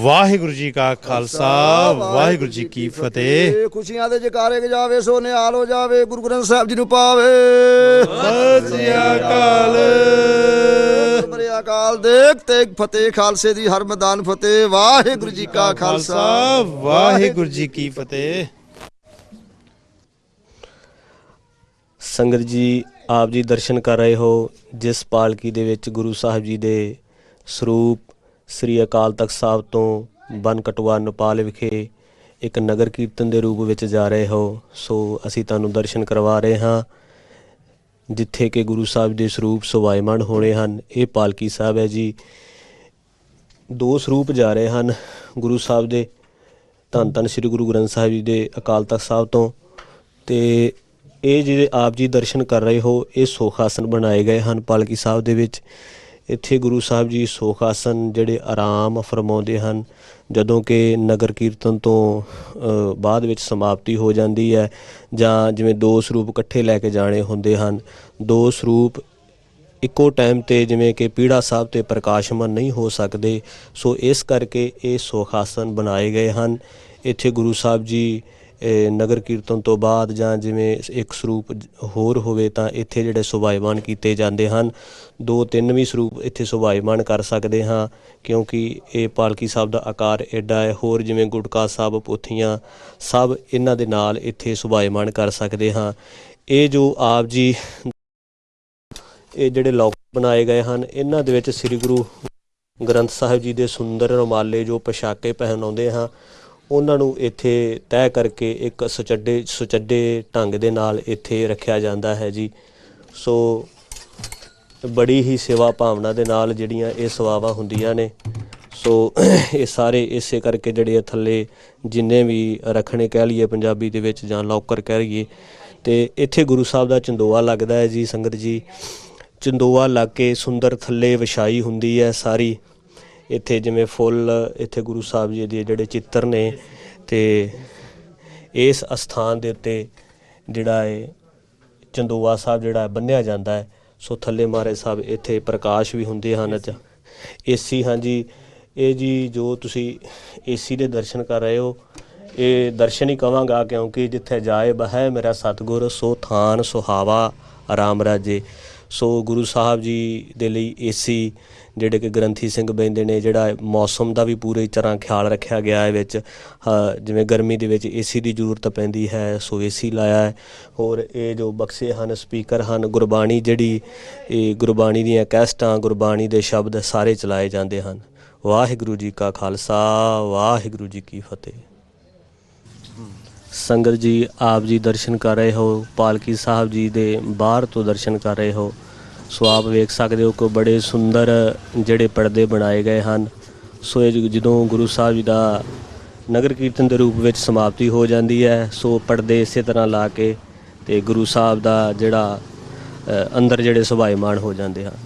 ਵਾਹਿਗੁਰੂ ਜੀ ਕਾ ਖਾਲਸਾ, ਵਾਹਿਗੁਰੂ ਜੀ ਕੀ ਫਤਿਹ। ਖੁਸ਼ੀਆਂ ਦੇ ਜਕਾਰੇ ਗਜਾਵੇ, ਸੋ ਨਿਹਾਲ ਹੋ ਜਾਵੇ, ਗੁਰੂ ਗ੍ਰੰਥ ਸਾਹਿਬ ਜੀ ਨੂੰ ਪਾਵੇ। ਸਤਿ ਸ੍ਰੀ ਅਕਾਲ। ਅਕਾਲ ਦੇਖ ਤੇਗ ਫਤਿਹ, ਖਾਲਸੇ ਦੀ ਹਰ ਮੈਦਾਨ ਫਤਿਹ। ਵਾਹਿਗੁਰੂ ਜੀ ਕਾ ਖਾਲਸਾ, ਵਾਹਿਗੁਰੂ ਜੀ ਕੀ ਫਤਿਹ। ਸੰਗਤ ਜੀ ਆਪ ਜੀ ਦਰਸ਼ਨ ਕਰ ਰਹੇ ਹੋ ਜਿਸ ਪਾਲਕੀ ਦੇ ਵਿੱਚ ਗੁਰੂ ਸਾਹਿਬ ਜੀ ਦੇ ਸਰੂਪ ਸ੍ਰੀ ਅਕਾਲ ਤਖਤ ਸਾਹਿਬ ਤੋਂ ਬਨ ਕਟਵਾ ਨੇਪਾਲ ਵਿਖੇ ਇੱਕ ਨਗਰ ਕੀਰਤਨ ਦੇ ਰੂਪ ਵਿੱਚ ਜਾ ਰਹੇ ਹੋ। ਸੋ ਅਸੀਂ ਤੁਹਾਨੂੰ ਦਰਸ਼ਨ ਕਰਵਾ ਰਹੇ ਹਾਂ ਜਿੱਥੇ ਕਿ ਗੁਰੂ ਸਾਹਿਬ ਦੇ ਸਰੂਪ ਸੁਭਾਇਮਾਨ ਹੋਣੇ ਹਨ। ਇਹ ਪਾਲਕੀ ਸਾਹਿਬ ਹੈ ਜੀ। 2 ਸਰੂਪ ਜਾ ਰਹੇ ਹਨ ਗੁਰੂ ਸਾਹਿਬ ਦੇ, ਧੰਨ ਧੰਨ ਸ੍ਰੀ ਗੁਰੂ ਗ੍ਰੰਥ ਸਾਹਿਬ ਜੀ ਦੇ ਅਕਾਲ ਤਖਤ ਸਾਹਿਬ ਤੋਂ। ਤੇ ਇਹ ਜਿਹੜੇ ਆਪ ਜੀ ਦਰਸ਼ਨ ਕਰ ਰਹੇ ਹੋ, ਇਹ ਸੋਖ ਆਸਨ ਬਣਾਏ ਗਏ ਹਨ ਪਾਲਕੀ ਸਾਹਿਬ ਦੇ ਵਿੱਚ। ਇੱਥੇ ਗੁਰੂ ਸਾਹਿਬ ਜੀ ਸੋਖ ਆਸਨ ਜਿਹੜੇ ਆਰਾਮ ਫਰਮਾਉਂਦੇ ਹਨ ਜਦੋਂ ਕਿ ਨਗਰ ਕੀਰਤਨ ਤੋਂ ਬਾਅਦ ਵਿੱਚ ਸਮਾਪਤੀ ਹੋ ਜਾਂਦੀ ਹੈ, ਜਾਂ ਜਿਵੇਂ 2 ਸਰੂਪ ਇਕੱਠੇ ਲੈ ਕੇ ਜਾਣੇ ਹੁੰਦੇ ਹਨ। 2 ਸਰੂਪ ਇੱਕੋ ਟਾਈਮ 'ਤੇ ਜਿਵੇਂ ਕਿ ਪੀੜਾ ਸਾਹਿਬ 'ਤੇ ਪ੍ਰਕਾਸ਼ਮਾਨ ਨਹੀਂ ਹੋ ਸਕਦੇ, ਸੋ ਇਸ ਕਰਕੇ ਇਹ ਸੋਖ ਆਸਨ ਬਣਾਏ ਗਏ ਹਨ। ਇੱਥੇ ਗੁਰੂ ਸਾਹਿਬ ਜੀ ਨਗਰ ਕੀਰਤਨ ਤੋਂ ਬਾਅਦ ਜਾਂ ਜਿਵੇਂ ਇੱਕ ਸਰੂਪ ਹੋਰ ਹੋਵੇ ਤਾਂ ਇੱਥੇ ਜਿਹੜੇ ਸੁਭਾਇਮਾਨ ਕੀਤੇ ਜਾਂਦੇ ਹਨ। 2-3 ਵੀ ਸਰੂਪ ਇੱਥੇ ਸੁਭਾਇਮਾਨ ਕਰ ਸਕਦੇ ਹਾਂ ਕਿਉਂਕਿ ਇਹ ਪਾਲਕੀ ਸਾਹਿਬ ਦਾ ਆਕਾਰ ਐਡਾ ਹੈ। ਹੋਰ ਜਿਵੇਂ ਗੁਟਕਾ ਸਾਹਿਬ, ਪੋਥੀਆਂ ਸਭ ਇਹਨਾਂ ਦੇ ਨਾਲ ਇੱਥੇ ਸੁਭਾਇਮਾਨ ਕਰ ਸਕਦੇ ਹਾਂ। ਇਹ ਜੋ ਆਪ ਜੀ ਇਹ ਜਿਹੜੇ ਲੌਕ ਬਣਾਏ ਗਏ ਹਨ, ਇਹਨਾਂ ਦੇ ਵਿੱਚ ਸ੍ਰੀ ਗੁਰੂ ਗ੍ਰੰਥ ਸਾਹਿਬ ਜੀ ਦੇ ਸੁੰਦਰ ਰੁਮਾਲੇ ਜੋ ਪੋਸ਼ਾਕੇ ਪਹਿਨਾਉਂਦੇ ਹਾਂ ਉਹਨਾਂ ਨੂੰ ਇੱਥੇ ਤੈਅ ਕਰਕੇ ਇੱਕ ਸੁਚੱਡੇ ਢੰਗ ਦੇ ਨਾਲ ਇੱਥੇ ਰੱਖਿਆ ਜਾਂਦਾ ਹੈ ਜੀ। ਸੋ ਬੜੀ ਹੀ ਸੇਵਾ ਭਾਵਨਾ ਦੇ ਨਾਲ ਜਿਹੜੀਆਂ ਇਹ ਸੇਵਾਵਾਂ ਹੁੰਦੀਆਂ ਨੇ। ਸੋ ਇਹ ਸਾਰੇ ਇਸੇ ਕਰਕੇ ਜਿਹੜੇ ਥੱਲੇ ਜਿੰਨੇ ਵੀ ਰੱਖਣੇ ਕਹਿ ਲਈਏ ਪੰਜਾਬੀ ਦੇ ਵਿੱਚ ਜਾਂ ਲੌਕਰ ਕਹਿ ਲਈਏ, ਅਤੇ ਇੱਥੇ ਗੁਰੂ ਸਾਹਿਬ ਦਾ ਚੰਦੋਆ ਲੱਗਦਾ ਹੈ ਜੀ। ਸੰਗਤ ਜੀ ਚੰਦੋਆ ਲੱਗ ਕੇ ਸੁੰਦਰ ਥੱਲੇ ਵਿਛਾਈ ਹੁੰਦੀ ਹੈ ਸਾਰੀ। ਇੱਥੇ ਜਿਵੇਂ ਫੁੱਲ, ਇੱਥੇ ਗੁਰੂ ਸਾਹਿਬ ਜੀ ਦੇ ਜਿਹੜੇ ਚਿੱਤਰ ਨੇ, ਅਤੇ ਇਸ ਅਸਥਾਨ ਦੇ ਉੱਤੇ ਜਿਹੜਾ ਹੈ ਚੰਦੋਆ ਸਾਹਿਬ ਜਿਹੜਾ ਬੰਨ੍ਹਿਆ ਜਾਂਦਾ ਹੈ। ਸੋ ਥੱਲੇ ਮਹਾਰਾਜ ਸਾਹਿਬ ਇੱਥੇ ਪ੍ਰਕਾਸ਼ ਵੀ ਹੁੰਦੇ ਹਨ। ਏਸੀ ਹਾਂਜੀ, ਇਹ ਜੀ ਜੋ ਤੁਸੀਂ ਏਸੀ ਦੇ ਦਰਸ਼ਨ ਕਰ ਰਹੇ ਹੋ, ਇਹ ਦਰਸ਼ਨ ਹੀ ਕਵਾਂਗਾ, ਕਿਉਂਕਿ ਜਿੱਥੇ ਜਾਏ ਬਹਿ ਮੇਰਾ ਸਤਿਗੁਰ, ਸੋ ਥਾਨ ਸੁਹਾਵਾ ਆਰਾਮ ਰਾਜੇ। ਸੋ ਗੁਰੂ ਸਾਹਿਬ ਜੀ ਦੇ ਲਈ ਏਸੀ ਜਿਹੜੇ ਕਿ ਗ੍ਰੰਥੀ ਸਿੰਘ ਬਹਿੰਦੇ ਨੇ, ਜਿਹੜਾ ਮੌਸਮ ਦਾ ਵੀ ਪੂਰੀ ਤਰ੍ਹਾਂ ਖਿਆਲ ਰੱਖਿਆ ਗਿਆ ਹੈ ਵਿੱਚ। ਜਿਵੇਂ ਗਰਮੀ ਦੇ ਵਿੱਚ ਏਸੀ ਦੀ ਜ਼ਰੂਰਤ ਪੈਂਦੀ ਹੈ, ਸੋ ਏਸੀ ਲਾਇਆ ਹੈ। ਹੋਰ ਇਹ ਜੋ ਬਕਸੇ ਹਨ, ਸਪੀਕਰ ਹਨ, ਗੁਰਬਾਣੀ ਜਿਹੜੀ ਇਹ ਗੁਰਬਾਣੀ ਦੀਆਂ ਕੈਸਟਾਂ, ਗੁਰਬਾਣੀ ਦੇ ਸ਼ਬਦ ਸਾਰੇ ਚਲਾਏ ਜਾਂਦੇ ਹਨ। ਵਾਹਿਗੁਰੂ ਜੀ ਕਾ ਖਾਲਸਾ, ਵਾਹਿਗੁਰੂ ਜੀ ਕੀ ਫਤਿਹ। ਸੰਗਤ ਜੀ, ਆਪ ਜੀ ਦਰਸ਼ਨ ਕਰ ਰਹੇ ਹੋ, ਪਾਲਕੀ ਸਾਹਿਬ ਜੀ ਦੇ ਬਾਹਰ ਤੋਂ ਦਰਸ਼ਨ ਕਰ ਰਹੇ ਹੋ। ਸੋ ਆਪ ਵੇਖ ਸਕਦੇ ਹੋ ਕਿ ਬੜੇ ਸੁੰਦਰ ਜਿਹੜੇ ਪਰਦੇ ਬਣਾਏ ਗਏ ਹਨ। ਸੋ ਇਹ ਜਦੋਂ ਗੁਰੂ ਸਾਹਿਬ ਜੀ ਦਾ ਨਗਰ ਕੀਰਤਨ ਦੇ ਰੂਪ ਵਿੱਚ ਸਮਾਪਤੀ ਹੋ ਜਾਂਦੀ ਹੈ, ਸੋ ਪਰਦੇ ਇਸੇ ਤਰ੍ਹਾਂ ਲਾ ਕੇ ਤੇ ਗੁਰੂ ਸਾਹਿਬ ਦਾ ਜਿਹੜਾ ਅੰਦਰ ਜਿਹੜੇ ਸੁਭਾਈਮਾਨ ਹੋ ਜਾਂਦੇ ਹਨ।